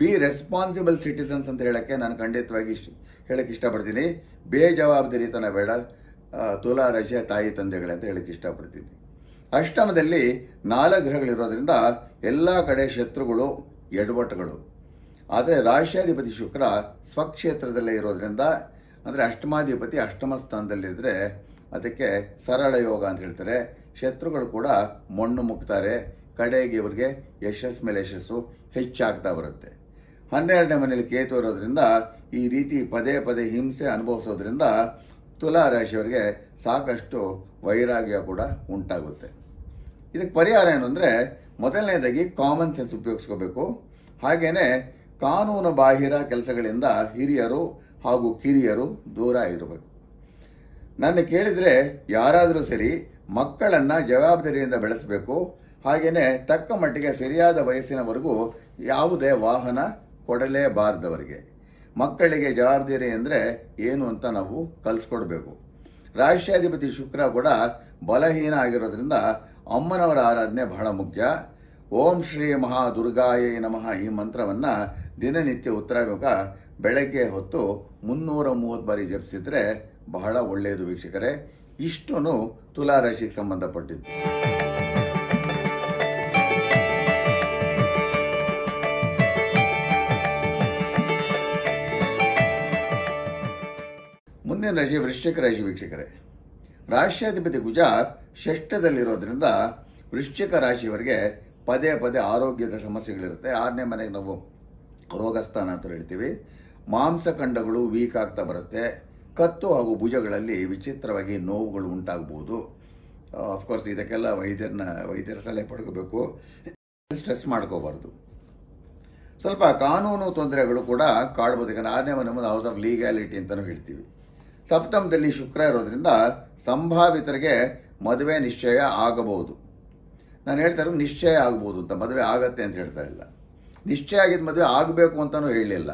ಬಿ ರೆಸ್ಪಾನ್ಸಿಬಲ್ ಸಿಟಿಸನ್ಸ್ ಅಂತ ಹೇಳೋಕ್ಕೆ ನಾನು ಖಂಡಿತವಾಗಿ ಹೇಳಕ್ಕೆ ಇಷ್ಟಪಡ್ತೀನಿ. ಬೇಜವಾಬ್ದಾರಿತನ ಬೇಡ ತುಲಾ ರಾಶಿಯ ತಾಯಿ ತಂದೆಗಳೇ ಅಂತ ಹೇಳಕ್ಕೆ ಇಷ್ಟಪಡ್ತೀನಿ. ಅಷ್ಟಮದಲ್ಲಿ 4 ಗ್ರಹಗಳಿರೋದ್ರಿಂದ ಎಲ್ಲ ಕಡೆ ಶತ್ರುಗಳು, ಎಡವಟ್ಟುಗಳು. ಆದರೆ ರಾಶ್ಯಾಧಿಪತಿ ಶುಕ್ರ ಸ್ವಕ್ಷೇತ್ರದಲ್ಲೇ ಇರೋದ್ರಿಂದ, ಅಂದರೆ ಅಷ್ಟಮಾಧಿಪತಿ ಅಷ್ಟಮ ಸ್ಥಾನದಲ್ಲಿದ್ದರೆ ಅದಕ್ಕೆ ಸರಳ ಯೋಗ ಅಂತ ಹೇಳ್ತಾರೆ. ಶತ್ರುಗಳು ಕೂಡ ಮಣ್ಣು ಮುಕ್ತಾರೆ. ಕಡೆಗೆ ಇವರಿಗೆ ಯಶಸ್ಸು ಮೇಲೆ ಯಶಸ್ಸು ಹೆಚ್ಚಾಗ್ತಾ ಬರುತ್ತೆ. 12ನೇ ಮನೆಯಲ್ಲಿ ಕೇತು ಇರೋದ್ರಿಂದ ಈ ರೀತಿ ಪದೇ ಪದೇ ಹಿಂಸೆ ಅನುಭವಿಸೋದ್ರಿಂದ ತುಲಾ ರಾಶಿಯವರಿಗೆ ಸಾಕಷ್ಟು ವೈರಾಗ್ಯ ಕೂಡ ಉಂಟಾಗುತ್ತೆ. ಇದಕ್ಕೆ ಪರಿಹಾರ ಏನು ಅಂದರೆ ಮೊದಲನೇದಾಗಿ ಕಾಮನ್ ಸೆನ್ಸ್ ಉಪಯೋಗಿಸ್ಕೋಬೇಕು. ಹಾಗೆಯೇ ಕಾನೂನು ಬಾಹಿರ ಕೆಲಸಗಳಿಂದ ಹಿರಿಯರು ಹಾಗೂ ಕಿರಿಯರು ದೂರ ಇರಬೇಕು. ನನ್ನ ಕೇಳಿದರೆ ಯಾರಾದರೂ ಸರಿ ಮಕ್ಕಳನ್ನು ಜವಾಬ್ದಾರಿಯಿಂದ ಬೆಳೆಸಬೇಕು. ಹಾಗೆಯೇ ತಕ್ಕ ಮಟ್ಟಿಗೆ ಸರಿಯಾದ ವಯಸ್ಸಿನವರೆಗೂ ಯಾವುದೇ ವಾಹನ ಕೊಡಲೇಬಾರ್ದವರಿಗೆ. ಮಕ್ಕಳಿಗೆ ಜವಾಬ್ದಾರಿ ಅಂದರೆ ಏನು ಅಂತ ನಾವು ಕಲಿಸ್ಕೊಡ್ಬೇಕು. ರಾಷ್ಟ್ರಾಧಿಪತಿ ಶುಕ್ರ ಕೂಡ ಬಲಹೀನ ಆಗಿರೋದ್ರಿಂದ ಅಮ್ಮನವರ ಆರಾಧನೆ ಬಹಳ ಮುಖ್ಯ. ಓಂ ಶ್ರೀ ಮಹಾ ದುರ್ಗಾಯೇ ನಮಃ ಈ ಮಂತ್ರವನ್ನು ದಿನನಿತ್ಯ ಉತ್ತರಾಭಿಮುಖ ಬೆಳಗ್ಗೆ ಹೊತ್ತು 330 ಬಾರಿ ಜಪಿಸಿದರೆ ಬಹಳ ಒಳ್ಳೆಯದು ವೀಕ್ಷಕರೇ. ಇಷ್ಟೂ ತುಲಾ ರಾಶಿಗೆ ಸಂಬಂಧಪಟ್ಟಿದ್ದು. ಮುಂದಿನ ರಾಶಿ ವೃಶ್ಚಿಕ ರಾಶಿ ವೀಕ್ಷಕರೇ. ರಾಷ್ಟ್ರಾಧಿಪತಿ ಕುಜ ಷಷ್ಠದಲ್ಲಿರೋದ್ರಿಂದ ವೃಶ್ಚಿಕ ರಾಶಿಯವರಿಗೆ ಪದೇ ಪದೇ ಆರೋಗ್ಯದ ಸಮಸ್ಯೆಗಳಿರುತ್ತೆ. 6ನೇ ಮನೆಗೆ ನಾವು ರೋಗಸ್ಥಾನ ಅಂತ ಹೇಳ್ತೀವಿ. ಮಾಂಸಖಂಡಗಳು ವೀಕ್ ಆಗ್ತಾ ಬರುತ್ತೆ. ಕತ್ತು ಹಾಗೂ ಭುಜಗಳಲ್ಲಿ ವಿಚಿತ್ರವಾಗಿ ನೋವುಗಳು ಉಂಟಾಗಬಹುದು. ಅಫ್ಕೋರ್ಸ್ ಇದಕ್ಕೆಲ್ಲ ವೈದ್ಯರ ಸಲಹೆ ಪಡ್ಕೋಬೇಕು. ಸ್ಟ್ರೆಸ್ ಮಾಡ್ಕೋಬಾರ್ದು. ಸ್ವಲ್ಪ ಕಾನೂನು ತೊಂದರೆಗಳು ಕೂಡ ಕಾಡ್ಬೋದು. ಯಾಕಂದರೆ 6ನೇ ಮನೆ ಹೌಸ್ ಆಫ್ ಲೀಗ್ಯಾಲಿಟಿ ಅಂತಲೂ ಹೇಳ್ತೀವಿ. ಸಪ್ತಮದಲ್ಲಿ ಶುಕ್ರ ಇರೋದ್ರಿಂದ ಸಂಭಾವಿತರಿಗೆ ಮದುವೆ ನಿಶ್ಚಯ ಆಗಬಹುದು. ನಾನು ಹೇಳ್ತಾ ಇರೋದು ನಿಶ್ಚಯ ಆಗ್ಬೋದು ಅಂತ, ಮದುವೆ ಆಗತ್ತೆ ಅಂತ ಹೇಳ್ತಾ ಇಲ್ಲ. ನಿಶ್ಚಯ ಆಗಿದ್ದ ಮದುವೆ ಆಗಬೇಕು ಅಂತಲೂ ಹೇಳಲಿಲ್ಲ.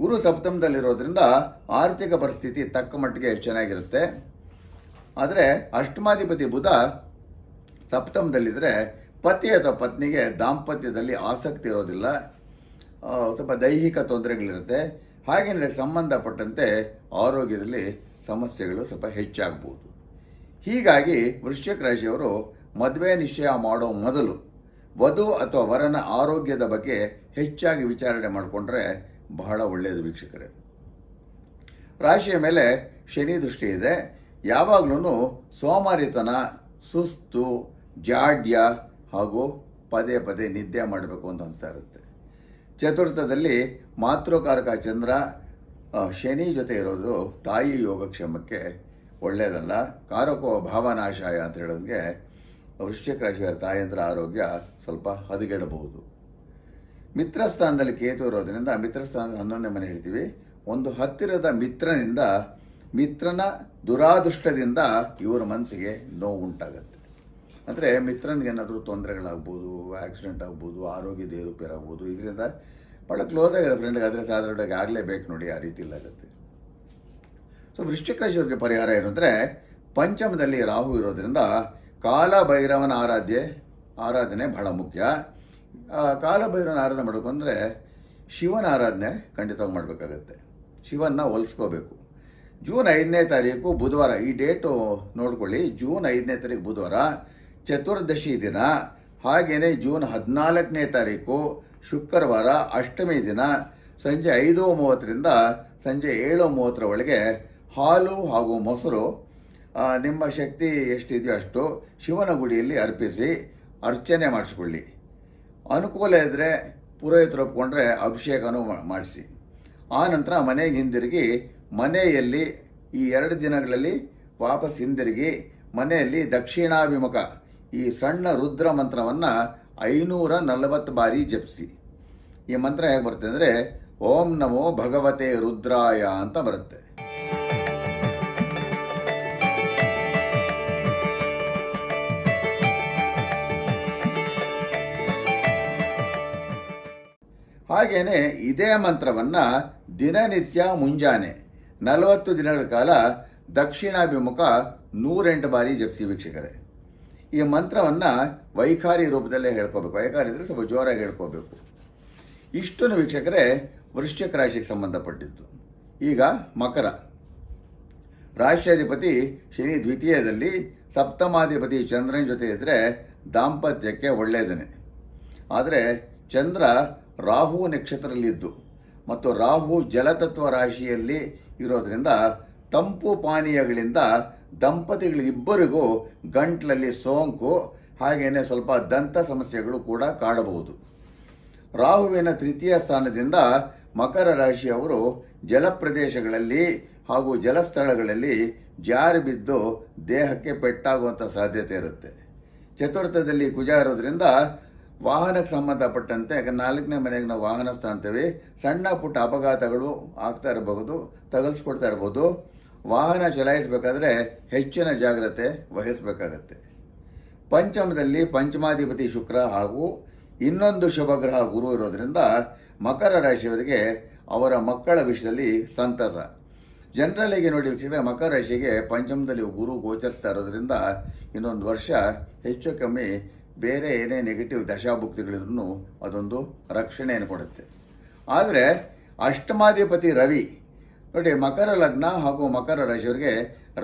ಗುರು ಸಪ್ತಮದಲ್ಲಿರೋದ್ರಿಂದ ಆರ್ಥಿಕ ಪರಿಸ್ಥಿತಿ ತಕ್ಕ ಮಟ್ಟಿಗೆ ಚೆನ್ನಾಗಿರುತ್ತೆ. ಆದರೆ ಅಷ್ಟಮಾಧಿಪತಿ ಬುಧ ಸಪ್ತಮದಲ್ಲಿದ್ದರೆ ಪತಿ ಅಥವಾ ಪತ್ನಿಗೆ ದಾಂಪತ್ಯದಲ್ಲಿ ಆಸಕ್ತಿ ಇರೋದಿಲ್ಲ, ಸ್ವಲ್ಪ ದೈಹಿಕ ತೊಂದರೆಗಳಿರುತ್ತೆ. ಹಾಗೆಯೇ ಇದಕ್ಕೆ ಸಂಬಂಧಪಟ್ಟಂತೆ ಆರೋಗ್ಯದಲ್ಲಿ ಸಮಸ್ಯೆಗಳು ಸ್ವಲ್ಪ ಹೆಚ್ಚಾಗ್ಬೋದು. ಹೀಗಾಗಿ ವೃಶ್ಚಿಕ ರಾಶಿಯವರು ಮದುವೆ ನಿಶ್ಚಯ ಮಾಡೋ ಮೊದಲು ವಧು ಅಥವಾ ವರನ ಆರೋಗ್ಯದ ಬಗ್ಗೆ ಹೆಚ್ಚಾಗಿ ವಿಚಾರಣೆ ಮಾಡಿಕೊಂಡ್ರೆ ಬಹಳ ಒಳ್ಳೆಯದು ವೀಕ್ಷಕರೇ. ರಾಶಿಯ ಮೇಲೆ ಶನಿ ದೃಷ್ಟಿ ಇದೆ. ಯಾವಾಗಲೂ ಸೋಮಾರಿತನ, ಸುಸ್ತು, ಜಾಡ್ಯ ಹಾಗೂ ಪದೇ ಪದೇ ನಿದ್ದೆ ಮಾಡಬೇಕು ಅಂತ ಅನಿಸ್ತಾ ಇರುತ್ತೆ. ಚತುರ್ಥದಲ್ಲಿ ಮಾತೃಕಾರಕ ಚಂದ್ರ ಶನಿ ಜೊತೆ ಇರೋದು ತಾಯಿ ಯೋಗಕ್ಷೇಮಕ್ಕೆ ಒಳ್ಳೆಯದಲ್ಲ. ಕಾರಕೋ ಭಾವನಾಶಾಯ ಅಂತ ಹೇಳೋದಕ್ಕೆ ವೃಶ್ಚಿಕ ರಾಶಿಯ ತಾಯಂದ್ರ ಆರೋಗ್ಯ ಸ್ವಲ್ಪ ಹದಗೆಡಬಹುದು. ಮಿತ್ರಸ್ಥಾನದಲ್ಲಿ ಕೇತು ಇರೋದ್ರಿಂದ ಮಿತ್ರಸ್ಥಾನದ 11ನೇ ಮನೆ ಹೇಳ್ತೀವಿ. ಒಂದು ಹತ್ತಿರದ ಮಿತ್ರನ ದುರಾದೃಷ್ಟದಿಂದ ಇವರ ಮನಸ್ಸಿಗೆ ನೋವು ಉಂಟಾಗತ್ತೆ. ಅಂದರೆ ಮಿತ್ರನಿಗೆ ಏನಾದರೂ ತೊಂದರೆಗಳಾಗ್ಬೋದು, ಆಕ್ಸಿಡೆಂಟ್ ಆಗ್ಬೋದು, ಆರೋಗ್ಯದ ಏರುಪೇರಾಗ್ಬೋದು. ಇದರಿಂದ ಭಾಳ ಕ್ಲೋಸ್ ಆಗಿರೋ ಫ್ರೆಂಡ್ಗೆ ಆದರೆ ಸಾಧಾರಣವಾಗಿ ಆಗಲೇಬೇಕು ನೋಡಿ, ಆ ರೀತಿ ಇಲ್ಲಾಗುತ್ತೆ. ಸೊ ವೃಶ್ಚಿಕ ರಾಶಿಯವರಿಗೆ ಪರಿಹಾರ ಏನು ಅಂದರೆ, ಪಂಚಮದಲ್ಲಿ ರಾಹು ಇರೋದ್ರಿಂದ ಕಾಲಭೈರವನ ಆರಾಧನೆ ಬಹಳ ಮುಖ್ಯ. ಕಾಲಭೈರವನ ಆರಾಧನೆ ಮಾಡಬೇಕು ಅಂದರೆ ಶಿವನ ಆರಾಧನೆ ಖಂಡಿತವಾಗಿ ಮಾಡಬೇಕಾಗತ್ತೆ. ಶಿವನ್ನ ಹೋಲಿಸ್ಕೋಬೇಕು. ಜೂನ್ 5ನೇ ತಾರೀಕು ಬುಧವಾರ, ಈ ಡೇಟು ನೋಡ್ಕೊಳ್ಳಿ. ಜೂನ್ 5ನೇ ತಾರೀಕು ಬುಧವಾರ ಚತುರ್ದಶಿ ದಿನ. ಹಾಗೆಯೇ ಜೂನ್ 14ನೇ ತಾರೀಕು ಶುಕ್ರವಾರ ಅಷ್ಟಮಿ ದಿನ ಸಂಜೆ 5:30ರಿಂದ ಸಂಜೆ 7:30 ಒಳಗೆ ಹಾಲು ಹಾಗೂ ಮೊಸರು ನಿಮ್ಮ ಶಕ್ತಿ ಎಷ್ಟಿದೆಯೋ ಅಷ್ಟು ಶಿವನ ಗುಡಿಯಲ್ಲಿ ಅರ್ಪಿಸಿ ಅರ್ಚನೆ ಮಾಡಿಸ್ಕೊಳ್ಳಿ. ಅನುಕೂಲ ಇದ್ದರೆ ಪುರೋಹಿತರು ಒಪ್ಕೊಂಡ್ರೆ ಅಭಿಷೇಕನೂ ಮಾಡಿಸಿ. ಆ ನಂತರ ಮನೆಗೆ ಹಿಂದಿರುಗಿ ಮನೆಯಲ್ಲಿ ಈ 2 ದಿನಗಳಲ್ಲಿ ವಾಪಸ್ ಹಿಂದಿರುಗಿ ಮನೆಯಲ್ಲಿ ದಕ್ಷಿಣಾಭಿಮುಖ ಈ ಸಣ್ಣ ರುದ್ರ ಮಂತ್ರವನ್ನು 540 ಬಾರಿ ಜಪಿಸಿ. ಈ ಮಂತ್ರ ಹೇಗೆ ಬರುತ್ತೆ ಅಂದರೆ ಓಂ ನಮೋ ಭಗವತೆ ರುದ್ರಾಯ ಅಂತ ಬರುತ್ತೆ. ಹಾಗೇನೆ ಇದೇ ಮಂತ್ರವನ್ನು ದಿನನಿತ್ಯ ಮುಂಜಾನೆ 40 ದಿನಗಳ ಕಾಲ ದಕ್ಷಿಣಾಭಿಮುಖ 108 ಬಾರಿ ಜಪಿಸಿ ವೀಕ್ಷಕರೇ. ಈ ಮಂತ್ರವನ್ನು ವೈಖಾರಿ ರೂಪದಲ್ಲೇ ಹೇಳ್ಕೋಬೇಕು. ವೈಖಾರಿ ಇದ್ದರೆ ಸ್ವಲ್ಪ ಜೋರಾಗಿ ಹೇಳ್ಕೋಬೇಕು. ಇಷ್ಟನ್ನು ವೀಕ್ಷಕರೇ ವೃಶ್ಚಿಕ ರಾಶಿಗೆ ಸಂಬಂಧಪಟ್ಟಿದ್ದು. ಈಗ ಮಕರ ರಾಶ್ಯಾಧಿಪತಿ ಶನಿ ದ್ವಿತೀಯದಲ್ಲಿ, ಸಪ್ತಮಾಧಿಪತಿ ಚಂದ್ರನ ಜೊತೆ ಇದ್ದರೆ ದಾಂಪತ್ಯಕ್ಕೆ ಒಳ್ಳೆಯದನೆ. ಆದರೆ ಚಂದ್ರ ರಾಹು ನಕ್ಷತ್ರದಲ್ಲಿದ್ದು ಮತ್ತು ರಾಹು ಜಲತತ್ವ ರಾಶಿಯಲ್ಲಿ ಇರೋದರಿಂದ ತಂಪು ಪಾನೀಯಗಳಿಂದ ದಂಪತಿಗಳಿಬ್ಬರಿಗೂ ಗಂಟ್ಲಲ್ಲಿ ಸೋಂಕು ಹಾಗೆಯೇ ಸ್ವಲ್ಪ ದಂತ ಸಮಸ್ಯೆಗಳು ಕೂಡ ಕಾಡಬಹುದು. ರಾಹುವಿನ ತೃತೀಯ ಸ್ಥಾನದಿಂದ ಮಕರ ರಾಶಿಯವರು ಜಲಪ್ರದೇಶಗಳಲ್ಲಿ ಹಾಗೂ ಜಲಸ್ಥಳಗಳಲ್ಲಿ ಜಾರಿ ಬಿದ್ದು ದೇಹಕ್ಕೆ ಪೆಟ್ಟಾಗುವಂಥ ಸಾಧ್ಯತೆ ಇರುತ್ತೆ. ಚತುರ್ಥದಲ್ಲಿ ಕುಜ ಇರೋದ್ರಿಂದ ವಾಹನಕ್ಕೆ ಸಂಬಂಧಪಟ್ಟಂತೆ, ಯಾಕಂದ್ರೆ 4ನೇ ಮನೆಗೆ ನಾವು ವಾಹನ ಸ್ಥಾಂತೇವೆ, ಸಣ್ಣ ಪುಟ್ಟ ಅಪಘಾತಗಳು ಆಗ್ತಾ ಇರಬಹುದು, ತಗಲ್ಸ್ಕೊಡ್ತಾ ಇರ್ಬೋದು. ವಾಹನ ಚಲಾಯಿಸಬೇಕಾದ್ರೆ ಹೆಚ್ಚಿನ ಜಾಗ್ರತೆ ವಹಿಸಬೇಕಾಗತ್ತೆ. ಪಂಚಮದಲ್ಲಿ ಪಂಚಮಾಧಿಪತಿ ಶುಕ್ರ ಹಾಗೂ ಇನ್ನೊಂದು ಶುಭಗ್ರಹ ಗುರು ಇರೋದ್ರಿಂದ ಮಕರ ರಾಶಿಯವರಿಗೆ ಅವರ ಮಕ್ಕಳ ವಿಷಯದಲ್ಲಿ ಸಂತಸ. ಜನರಲ್ಲಿಗೆ ನೋಡಿ ವೀಕ್ಷಕರೇ, ಮಕರ ರಾಶಿಗೆ ಪಂಚಮದಲ್ಲಿ ಗುರು ಗೋಚರಿಸ್ತಾ ಇರೋದ್ರಿಂದ ಇನ್ನೊಂದು ವರ್ಷ ಹೆಚ್ಚು ಕಮ್ಮಿ ಬೇರೆ ಏನೇ ನೆಗೆಟಿವ್ ದಶಾಭುಕ್ತಿಗಳಿದ್ರೂ ಅದೊಂದು ರಕ್ಷಣೆಯನ್ನು ಕೊಡುತ್ತೆ. ಆದರೆ ಅಷ್ಟಮಾಧಿಪತಿ ರವಿ ನೋಡಿ, ಮಕರ ಲಗ್ನ ಹಾಗೂ ಮಕರ ರಾಶಿಯವರಿಗೆ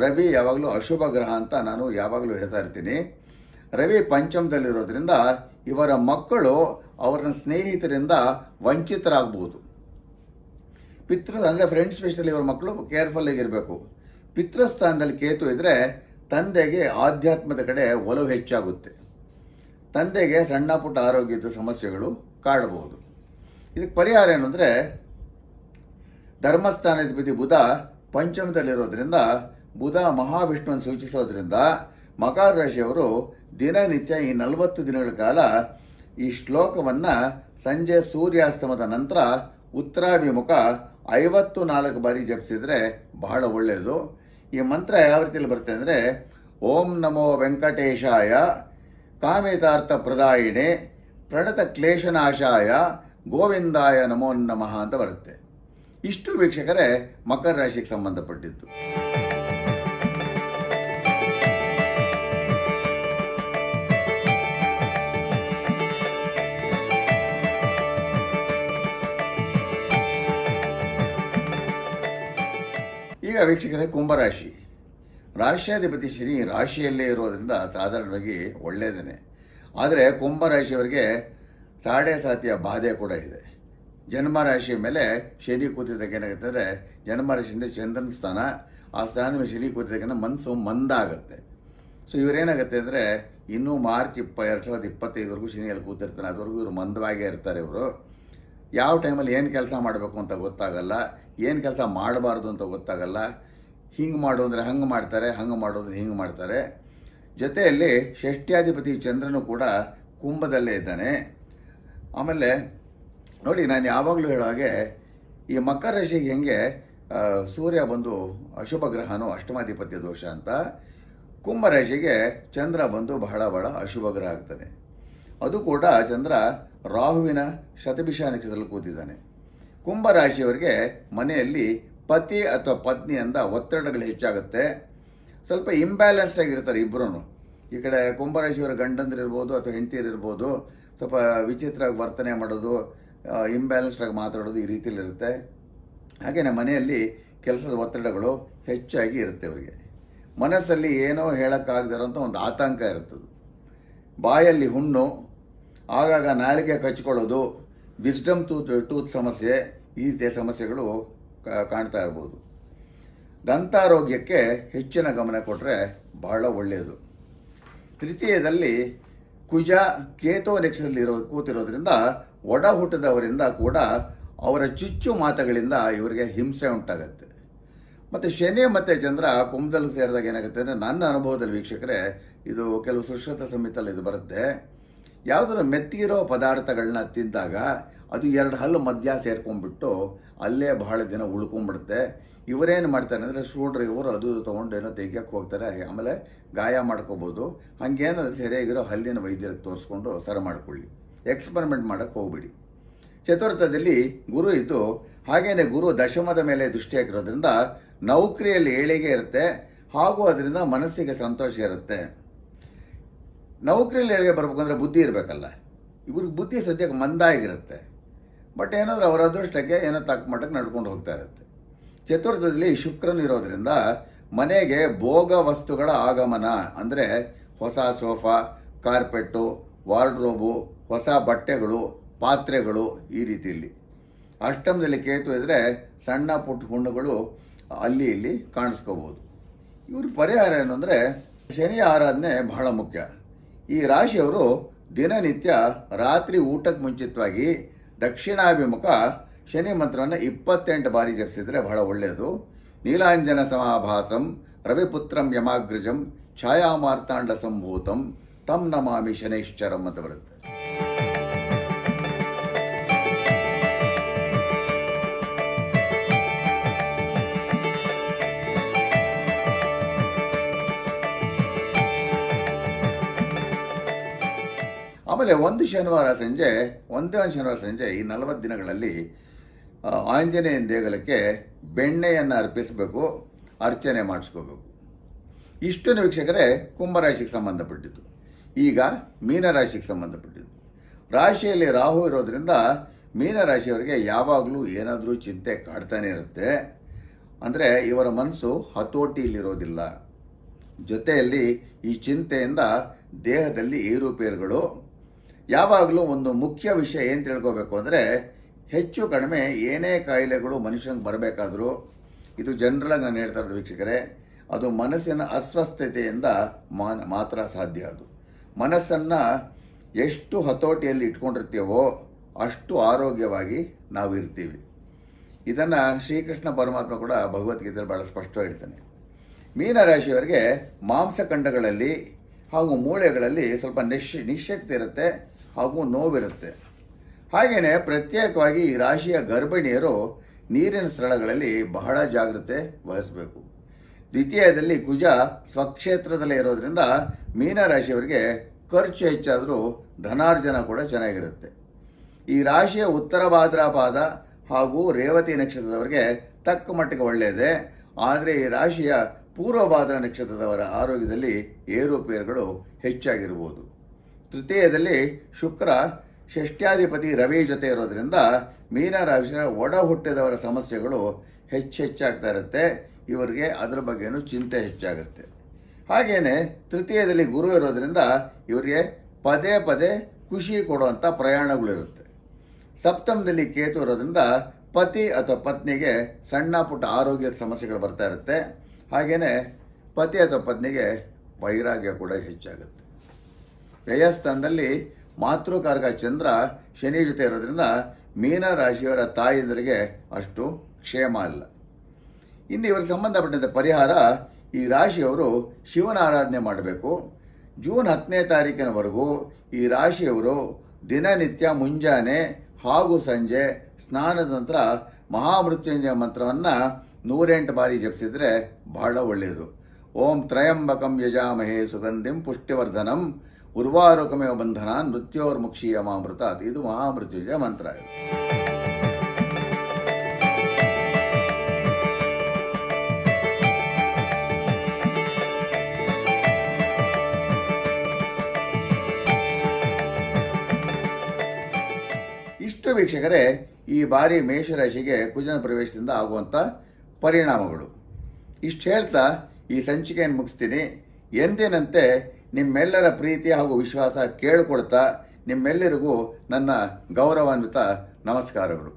ರವಿ ಯಾವಾಗಲೂ ಅಶುಭ ಗ್ರಹ ಅಂತ ನಾನು ಯಾವಾಗಲೂ ಹೇಳ್ತಾ ಇರ್ತೀನಿ. ರವಿ ಪಂಚಮದಲ್ಲಿರೋದ್ರಿಂದ ಇವರ ಮಕ್ಕಳು ಅವರ ಸ್ನೇಹಿತರಿಂದ ವಂಚಿತರಾಗಬಹುದು. ಅಂದರೆ ಫ್ರೆಂಡ್ಸ್ ವಿಷಯದಲ್ಲಿ ಇವರ ಮಕ್ಕಳು ಕೇರ್ಫುಲ್ ಆಗಿರಬೇಕು. ಪಿತೃಸ್ಥಾನದಲ್ಲಿ ಕೇತು ಇದ್ದರೆ ತಂದೆಗೆ ಆಧ್ಯಾತ್ಮದ ಕಡೆ ಒಲವು ಹೆಚ್ಚಾಗುತ್ತೆ. ತಂದೆಗೆ ಸಣ್ಣ ಪುಟ್ಟ ಆರೋಗ್ಯದ ಸಮಸ್ಯೆಗಳು ಕಾಡಬಹುದು. ಇದಕ್ಕೆ ಪರಿಹಾರ ಏನು ಅಂದರೆ, ಧರ್ಮಸ್ಥಾನಾಧಿಪತಿ ಬುಧ ಪಂಚಮದಲ್ಲಿರೋದ್ರಿಂದ, ಬುಧ ಮಹಾವಿಷ್ಣುವನ್ನು ಸೂಚಿಸೋದ್ರಿಂದ ಮಕರ ರಾಶಿಯವರು ದಿನನಿತ್ಯ ಈ 40 ದಿನಗಳ ಕಾಲ ಈ ಶ್ಲೋಕವನ್ನು ಸಂಜೆ ಸೂರ್ಯಾಸ್ತಮದ ನಂತರ ಉತ್ತರಾಭಿಮುಖ 54 ಬಾರಿ ಜಪಿಸಿದರೆ ಬಹಳ ಒಳ್ಳೆಯದು. ಈ ಮಂತ್ರ ಯಾವ ರೀತಿಯಲ್ಲಿ ಬರುತ್ತೆ ಅಂದರೆ, ಓಂ ನಮೋ ವೆಂಕಟೇಶಾಯ ಕಾಮಿತಾರ್ಥ ಪ್ರದಾಯಿಣೆ ಪ್ರಣತ ಕ್ಲೇಶನಾಶಾಯ ಗೋವಿಂದಾಯ ನಮೋ ನಮಃ ಅಂತ ಬರುತ್ತೆ. ಇಷ್ಟು ವೀಕ್ಷಕರೇ ಮಕರ ರಾಶಿಗೆ ಸಂಬಂಧಪಟ್ಟಿದ್ದು. ಈಗ ವೀಕ್ಷಕರೇ ಕುಂಭರಾಶಿ. ರಾಶ್ಯಾಧಿಪತಿ ಶನಿ ರಾಶಿಯಲ್ಲೇ ಇರೋದ್ರಿಂದ ಸಾಧಾರಣವಾಗಿ ಒಳ್ಳೆಯದೇ. ಆದರೆ ಕುಂಭರಾಶಿಯವರಿಗೆ ಸಾಡೆ ಸಾತಿಯ ಬಾಧೆ ಕೂಡ ಇದೆ. ಜನ್ಮರಾಶಿಯ ಮೇಲೆ ಶನಿ ಕೂತಿದ್ದಾಗ ಏನಾಗುತ್ತೆ ಅಂದರೆ, ಜನ್ಮರಾಶಿಯಿಂದ ಚಂದ್ರನ ಸ್ಥಾನ, ಆ ಸ್ಥಾನ ಮೇಲೆ ಶನಿ ಕೂತಿದ್ದಾಗ ಮನಸ್ಸು ಮಂದ ಆಗುತ್ತೆ. ಸೊ ಇವರೇನಾಗುತ್ತೆ ಅಂದರೆ, ಇನ್ನೂ ಮಾರ್ಚ್ 2025ವರೆಗೂ ಶನಿಯಲ್ಲಿ ಕೂತಿರ್ತಾನೆ. ಅದುವರೆಗೂ ಇವರು ಮಂದವಾಗೇ ಇರ್ತಾರೆ. ಇವರು ಯಾವ ಟೈಮಲ್ಲಿ ಏನು ಕೆಲಸ ಮಾಡಬೇಕು ಅಂತ ಗೊತ್ತಾಗಲ್ಲ, ಏನು ಕೆಲಸ ಮಾಡಬಾರ್ದು ಅಂತ ಗೊತ್ತಾಗಲ್ಲ. ಹಿಂಗೆ ಮಾಡು ಅಂದರೆ ಹಂಗೆ ಮಾಡ್ತಾರೆ, ಹಂಗೆ ಮಾಡೋದ್ರೆ ಹಿಂಗೆ ಮಾಡ್ತಾರೆ. ಜೊತೆಯಲ್ಲಿ ಷಷ್ಠ್ಯಾಧಿಪತಿ ಚಂದ್ರನು ಕೂಡ ಕುಂಭದಲ್ಲೇ ಇದ್ದಾನೆ. ಆಮೇಲೆ ನೋಡಿ, ನಾನು ಯಾವಾಗಲೂ ಹೇಳೋ ಹಾಗೆ ಈ ಮಕರ ರಾಶಿಗೆ ಹೆಂಗೆ ಸೂರ್ಯ ಬಂದು ಅಶುಭ ಗ್ರಹನೋ ಅಷ್ಟಮಾಧಿಪತ್ಯ ದೋಷ ಅಂತ, ಕುಂಭರಾಶಿಗೆ ಚಂದ್ರ ಬಂದು ಬಹಳ ಅಶುಭ ಗ್ರಹ ಆಗ್ತದೆ. ಅದು ಕೂಡ ಚಂದ್ರ ರಾಹುವಿನ ಶತಭಿಷ ನಕ್ಷತ್ರದಲ್ಲಿ ಕೂತಿದ್ದಾನೆ. ಕುಂಭರಾಶಿಯವರಿಗೆ ಮನೆಯಲ್ಲಿ ಪತಿ ಅಥವಾ ಪತ್ನಿಯಿಂದ ಒತ್ತಡಗಳು ಹೆಚ್ಚಾಗುತ್ತೆ. ಸ್ವಲ್ಪ ಇಂಬ್ಯಾಲೆನ್ಸ್ಡ್ ಆಗಿರ್ತಾರೆ ಇಬ್ಬರೂ. ಈ ಕಡೆ ಕುಂಭರಾಶಿಯವರ ಗಂಡಂದಿರಿರ್ಬೋದು ಅಥವಾ ಹೆಂಡತಿಯರಿರ್ಬೋದು, ಸ್ವಲ್ಪ ವಿಚಿತ್ರವಾಗಿ ವರ್ತನೆ ಮಾಡೋದು, ಇಂಬ್ಯಾಲೆನ್ಸ್ಡ್ ಆಗಿ ಮಾತಾಡೋದು, ಈ ರೀತಿಯಲ್ಲಿರುತ್ತೆ. ಹಾಗೆಯೇ ಮನೆಯಲ್ಲಿ ಕೆಲಸದ ಒತ್ತಡಗಳು ಹೆಚ್ಚಾಗಿ ಇರುತ್ತೆ ಅವರಿಗೆ. ಮನಸ್ಸಲ್ಲಿ ಏನೋ ಹೇಳೋಕ್ಕಾಗದಿರೋಂಥ ಒಂದು ಆತಂಕ ಇರ್ತದೆ. ಬಾಯಲ್ಲಿ ಹುಣ್ಣು, ಆಗಾಗ ನಾಲಿಗೆ ಕಚ್ಕೊಳ್ಳೋದು, ವಿಸ್ಡಮ್ ಟೂತ್ ಸಮಸ್ಯೆ, ಈ ರೀತಿಯ ಸಮಸ್ಯೆಗಳು ಕಾಣ್ತಾ ಇರ್ಬೋದು. ದಂತಾರೋಗ್ಯಕ್ಕೆ ಹೆಚ್ಚಿನ ಗಮನ ಕೊಟ್ಟರೆ ಬಹಳ ಒಳ್ಳೆಯದು. ತೃತೀಯದಲ್ಲಿ ಕುಜ ಕೇತು ನಕ್ಷತ್ರದಲ್ಲಿ ಕೂತಿರೋದ್ರಿಂದ ಒಡ ಹುಟ್ಟದವರಿಂದ ಕೂಡ ಅವರ ಚುಚ್ಚು ಮಾತುಗಳಿಂದ ಇವರಿಗೆ ಹಿಂಸೆ ಉಂಟಾಗತ್ತೆ. ಮತ್ತು ಶನಿ ಮತ್ತು ಚಂದ್ರ ಕುಂಭದಲ್ಲಿ ಸೇರಿದಾಗ ಏನಾಗುತ್ತೆ ಅಂದರೆ, ನನ್ನ ಅನುಭವದಲ್ಲಿ ವೀಕ್ಷಕರೇ, ಇದು ಕೆಲವು ಸುಶ್ರುತ ಸಂಹಿತಲ್ಲಿ ಇದು ಬರುತ್ತೆ. ಯಾವುದಾದ್ರು ಮೆತ್ತಿರೋ ಪದಾರ್ಥಗಳನ್ನ ತಿಂದಾಗ ಅದು 2 ಹಲ್ಲು ಮಧ್ಯ ಸೇರ್ಕೊಂಡ್ಬಿಟ್ಟು ಅಲ್ಲೇ ಬಹಳ ದಿನ ಉಳ್ಕೊಂಡ್ಬಿಡುತ್ತೆ. ಇವರೇನು ಮಾಡ್ತಾರೆ ಅಂದರೆ, ಸ್ಕ್ರೂಡ್ರೈವರು ಅದು ತೊಗೊಂಡು ಏನೋ ತೆಗಿಯಕ್ಕೆ ಹೋಗ್ತಾರೆ, ಆಮೇಲೆ ಗಾಯ ಮಾಡ್ಕೋಬೋದು. ಹಾಗೇನಾದ್ರು ಸರಿಯಾಗಿರೋ ಹಲ್ಲಿನ ವೈದ್ಯರಿಗೆ ತೋರಿಸ್ಕೊಂಡು ಸರಿ ಮಾಡಿಕೊಳ್ಳಿ, ಎಕ್ಸ್ಪರಿಮೆಂಟ್ ಮಾಡೋಕ್ಕೆ ಹೋಗ್ಬಿಡಿ. ಚತುರ್ಥದಲ್ಲಿ ಗುರು ಇದ್ದು, ಹಾಗೇನೆ ಗುರು ದಶಮದ ಮೇಲೆ ದೃಷ್ಟಿ ಹಾಕಿರೋದ್ರಿಂದ ನೌಕರಿಯಲ್ಲಿ ಏಳಿಗೆ ಇರುತ್ತೆ, ಹಾಗೂ ಅದರಿಂದ ಮನಸ್ಸಿಗೆ ಸಂತೋಷ ಇರುತ್ತೆ. ನೌಕರಿಯಲ್ಲಿ ಏಳಿಗೆ ಬರಬೇಕು ಅಂದರೆ ಬುದ್ಧಿ ಇರಬೇಕಲ್ಲ. ಇವ್ರಿಗೆ ಬುದ್ಧಿ ಸದ್ಯಕ್ಕೆ ಮಂದಾಗಿರುತ್ತೆ. ಬಟ್ ಏನಾದರೂ ಅವರ ಅದೃಷ್ಟಕ್ಕೆ ಏನೋ ತಕ್ಕ ಮಟ್ಟಕ್ಕೆ ನಡ್ಕೊಂಡು ಹೋಗ್ತಾ ಇರುತ್ತೆ. ಚತುರ್ಥದಲ್ಲಿ ಶುಕ್ರನು ಇರೋದ್ರಿಂದ ಮನೆಗೆ ಭೋಗ ವಸ್ತುಗಳ ಆಗಮನ, ಅಂದರೆ ಹೊಸ ಸೋಫಾ, ಕಾರ್ಪೆಟ್ಟು, ವಾರ್ಡ್ರೋಬು, ಹೊಸ ಬಟ್ಟೆಗಳು, ಪಾತ್ರೆಗಳು, ಈ ರೀತಿಯಲ್ಲಿ. ಅಷ್ಟಮದಲ್ಲಿ ಕೇತು ಇದ್ದರೆ ಸಣ್ಣ ಪುಟ್ಟ ಹುಣ್ಣುಗಳು ಅಲ್ಲಿ ಇಲ್ಲಿ ಕಾಣಿಸ್ಕೋಬೋದು. ಇವ್ರ ಪರಿಹಾರ ಏನು ಅಂದರೆ, ಶನಿ ಆರಾಧನೆ ಬಹಳ ಮುಖ್ಯ. ಈ ರಾಶಿಯವರು ದಿನನಿತ್ಯ ರಾತ್ರಿ ಊಟಕ್ಕೆ ಮುಂಚಿತವಾಗಿ ದಕ್ಷಿಣಾಭಿಮುಖ ಶನಿ ಮಂತ್ರವನ್ನು 28 ಬಾರಿ ಜಪಿಸಿದರೆ ಬಹಳ ಒಳ್ಳೆಯದು. ನೀಲಾಂಜನ ಸಮಾಭಾಸಂ ರವಿಪುತ್ರಂ ಯಮಾಗ್ರಜಂ ಛಾಯಾಮಾರ್ತಾಂಡ ಸಂಭೂತಂ ತಂ ನಮಾಮಿ ಶನೈಶ್ಚರಂ ಅಂತ ಬರುತ್ತೆ. ಆಮೇಲೆ ಒಂದೇ ಒಂದು ಶನಿವಾರ ಸಂಜೆ ಈ 40 ದಿನಗಳಲ್ಲಿ ಆಂಜನೇಯನ ದೇಗುಲಕ್ಕೆ ಬೆಣ್ಣೆಯನ್ನು ಅರ್ಪಿಸಬೇಕು, ಅರ್ಚನೆ ಮಾಡಿಸ್ಕೋಬೇಕು. ಇಷ್ಟು ವೀಕ್ಷಕರೇ ಕುಂಭರಾಶಿಗೆ ಸಂಬಂಧಪಟ್ಟಿದ್ದು. ಈಗ ಮೀನರಾಶಿಗೆ ಸಂಬಂಧಪಟ್ಟಿದ್ದು. ರಾಶಿಯಲ್ಲಿ ರಾಹು ಇರೋದ್ರಿಂದ ಮೀನರಾಶಿಯವರಿಗೆ ಯಾವಾಗಲೂ ಏನಾದರೂ ಚಿಂತೆ ಕಾಡ್ತಾನೆ ಇರುತ್ತೆ. ಅಂದರೆ ಇವರ ಮನಸ್ಸು ಹತೋಟಿಯಲ್ಲಿರೋದಿಲ್ಲ. ಜೊತೆಯಲ್ಲಿ ಈ ಚಿಂತೆಯಿಂದ ದೇಹದಲ್ಲಿ ಏರುಪೇರುಗಳು. ಯಾವಾಗಲೂ ಒಂದು ಮುಖ್ಯ ವಿಷಯ ಏನು ತಿಳ್ಕೋಬೇಕು ಅಂದರೆ, ಹೆಚ್ಚು ಕಡಿಮೆ ಏನೇ ಕಾಯಿಲೆಗಳು ಮನುಷ್ಯನಿಗೆ ಬರಬೇಕಾದ್ರೂ, ಇದು ಜನರಲಾಗಿ ನಾನು ಹೇಳ್ತಾ ಇರೋದು ವೀಕ್ಷಕರೇ, ಅದು ಮನಸ್ಸಿನ ಅಸ್ವಸ್ಥತೆಯಿಂದ ಮಾತ್ರ ಸಾಧ್ಯ. ಅದು ಮನಸ್ಸನ್ನು ಎಷ್ಟು ಹತೋಟಿಯಲ್ಲಿ ಇಟ್ಕೊಂಡಿರ್ತೀವೋ ಅಷ್ಟು ಆರೋಗ್ಯವಾಗಿ ನಾವು ಇರ್ತೀವಿ. ಇದನ್ನು ಶ್ರೀಕೃಷ್ಣ ಪರಮಾತ್ಮ ಕೂಡ ಭಗವದ್ಗೀತೆಯಲ್ಲಿ ಭಾಳ ಸ್ಪಷ್ಟವಾಗಿ ಹೇಳ್ತಾನೆ. ಮೀನರಾಶಿಯವರಿಗೆ ಮಾಂಸಖಂಡಗಳಲ್ಲಿ ಹಾಗೂ ಮೂಳೆಗಳಲ್ಲಿ ಸ್ವಲ್ಪ ನಿಶ್ಶಕ್ತಿ ಇರುತ್ತೆ ಹಾಗೂ ನೋವಿರುತ್ತೆ. ಹಾಗೆಯೇ ಪ್ರತ್ಯೇಕವಾಗಿ ಈ ರಾಶಿಯ ಗರ್ಭಿಣಿಯರು ನೀರಿನ ಸ್ಥಳಗಳಲ್ಲಿ ಬಹಳ ಜಾಗ್ರತೆ ವಹಿಸಬೇಕು. ದ್ವಿತೀಯದಲ್ಲಿ ಕುಜ ಸ್ವಕ್ಷೇತ್ರದಲ್ಲೇ ಇರೋದ್ರಿಂದ ಮೀನರಾಶಿಯವರಿಗೆ ಖರ್ಚು ಹೆಚ್ಚಾದರೂ ಧನಾರ್ಜನ ಕೂಡ ಚೆನ್ನಾಗಿರುತ್ತೆ. ಈ ರಾಶಿಯ ಉತ್ತರ ಭಾದ್ರಪಾದ ಹಾಗೂ ರೇವತಿ ನಕ್ಷತ್ರದವರಿಗೆ ತಕ್ಕ ಮಟ್ಟಿಗೆ ಒಳ್ಳೆಯದೇ. ಆದರೆ ಈ ರಾಶಿಯ ಪೂರ್ವ ಭಾದ್ರ ನಕ್ಷತ್ರದವರ ಆರೋಗ್ಯದಲ್ಲಿ ಏರುಪೇರುಗಳು ಹೆಚ್ಚಾಗಿರ್ಬೋದು. ತೃತೀಯದಲ್ಲಿ ಶುಕ್ರ ಷಷ್ಠ್ಯಾಧಿಪತಿ ರವಿ ಜೊತೆ ಇರೋದ್ರಿಂದ ಮೀನರಾಶಿಯ ಒಡ ಹುಟ್ಟಿದವರ ಸಮಸ್ಯೆಗಳು ಹೆಚ್ಚಾಗ್ತಾ ಇರುತ್ತೆ. ಇವರಿಗೆ ಅದರ ಬಗ್ಗೆನೂ ಚಿಂತೆ ಹೆಚ್ಚಾಗುತ್ತೆ. ಹಾಗೆಯೇ ತೃತೀಯದಲ್ಲಿ ಗುರು ಇರೋದ್ರಿಂದ ಇವರಿಗೆ ಪದೇ ಪದೇ ಖುಷಿ ಕೊಡುವಂಥ ಪ್ರಯಾಣಗಳಿರುತ್ತೆ. ಸಪ್ತಮದಲ್ಲಿ ಕೇತು ಇರೋದ್ರಿಂದ ಪತಿ ಅಥವಾ ಪತ್ನಿಗೆ ಸಣ್ಣ ಪುಟ್ಟ ಆರೋಗ್ಯದ ಸಮಸ್ಯೆಗಳು ಬರ್ತಾ ಇರುತ್ತೆ. ಹಾಗೆಯೇ ಪತಿ ಅಥವಾ ಪತ್ನಿಗೆ ವೈರಾಗ್ಯ ಕೂಡ ಹೆಚ್ಚಾಗುತ್ತೆ. ವ್ಯಯಸ್ಥಾನದಲ್ಲಿ ಮಾತೃಕಾರಕ ಚಂದ್ರ ಶನಿ ಜೊತೆ ಇರೋದ್ರಿಂದ ಮೀನರಾಶಿಯವರ ತಾಯಿಯಂದರಿಗೆ ಅಷ್ಟು ಕ್ಷೇಮ ಅಲ್ಲ. ಇನ್ನು ಇವರಿಗೆ ಸಂಬಂಧಪಟ್ಟಂತೆ ಪರಿಹಾರ, ಈ ರಾಶಿಯವರು ಶಿವನ ಆರಾಧನೆ ಮಾಡಬೇಕು. ಜೂನ್ 10ನೇ ತಾರೀಕಿನವರೆಗೂ ಈ ರಾಶಿಯವರು ದಿನನಿತ್ಯ ಮುಂಜಾನೆ ಹಾಗೂ ಸಂಜೆ ಸ್ನಾನದ ನಂತರ ಮಹಾಮೃತ್ಯುಂಜಯ ಮಂತ್ರವನ್ನು 108 ಬಾರಿ ಜಪಿಸಿದರೆ ಬಹಳ ಒಳ್ಳೆಯದು. ಓಂ ತ್ರಯಂಬಕಂ ಯಜಾಮಹೇ ಸುಗಂಧಿಂ ಪುಷ್ಟಿವರ್ಧನಂ ಉರ್ವಾರುಕಮೇವ ಬಂಧನಾನ್ ಮೃತ್ಯೋರ್ಮುಕ್ಷೀಯಮಾಮೃತಾತ್. ಇದು ಮಹಾಮೃತ್ಯುಂಜಯ ಮಂತ್ರ. ಇಷ್ಟು ವೀಕ್ಷಕರೇ ಈ ಬಾರಿ ಮೇಷರಾಶಿಗೆ ಕುಜನ ಪ್ರವೇಶದಿಂದ ಆಗುವಂಥ ಪರಿಣಾಮಗಳು. ಇಷ್ಟು ಹೇಳ್ತಾ ಈ ಸಂಚಿಕೆಯನ್ನು ಮುಗಿಸ್ತೀನಿ. ಎಂದಿನಂತೆ ನಿಮ್ಮೆಲ್ಲರ ಪ್ರೀತಿ ಹಾಗೂ ವಿಶ್ವಾಸ ಕೇಳಿಕೊಳ್ತಾ ನಿಮ್ಮೆಲ್ಲರಿಗೂ ನನ್ನ ಗೌರವಾನ್ವಿತ ನಮಸ್ಕಾರಗಳು.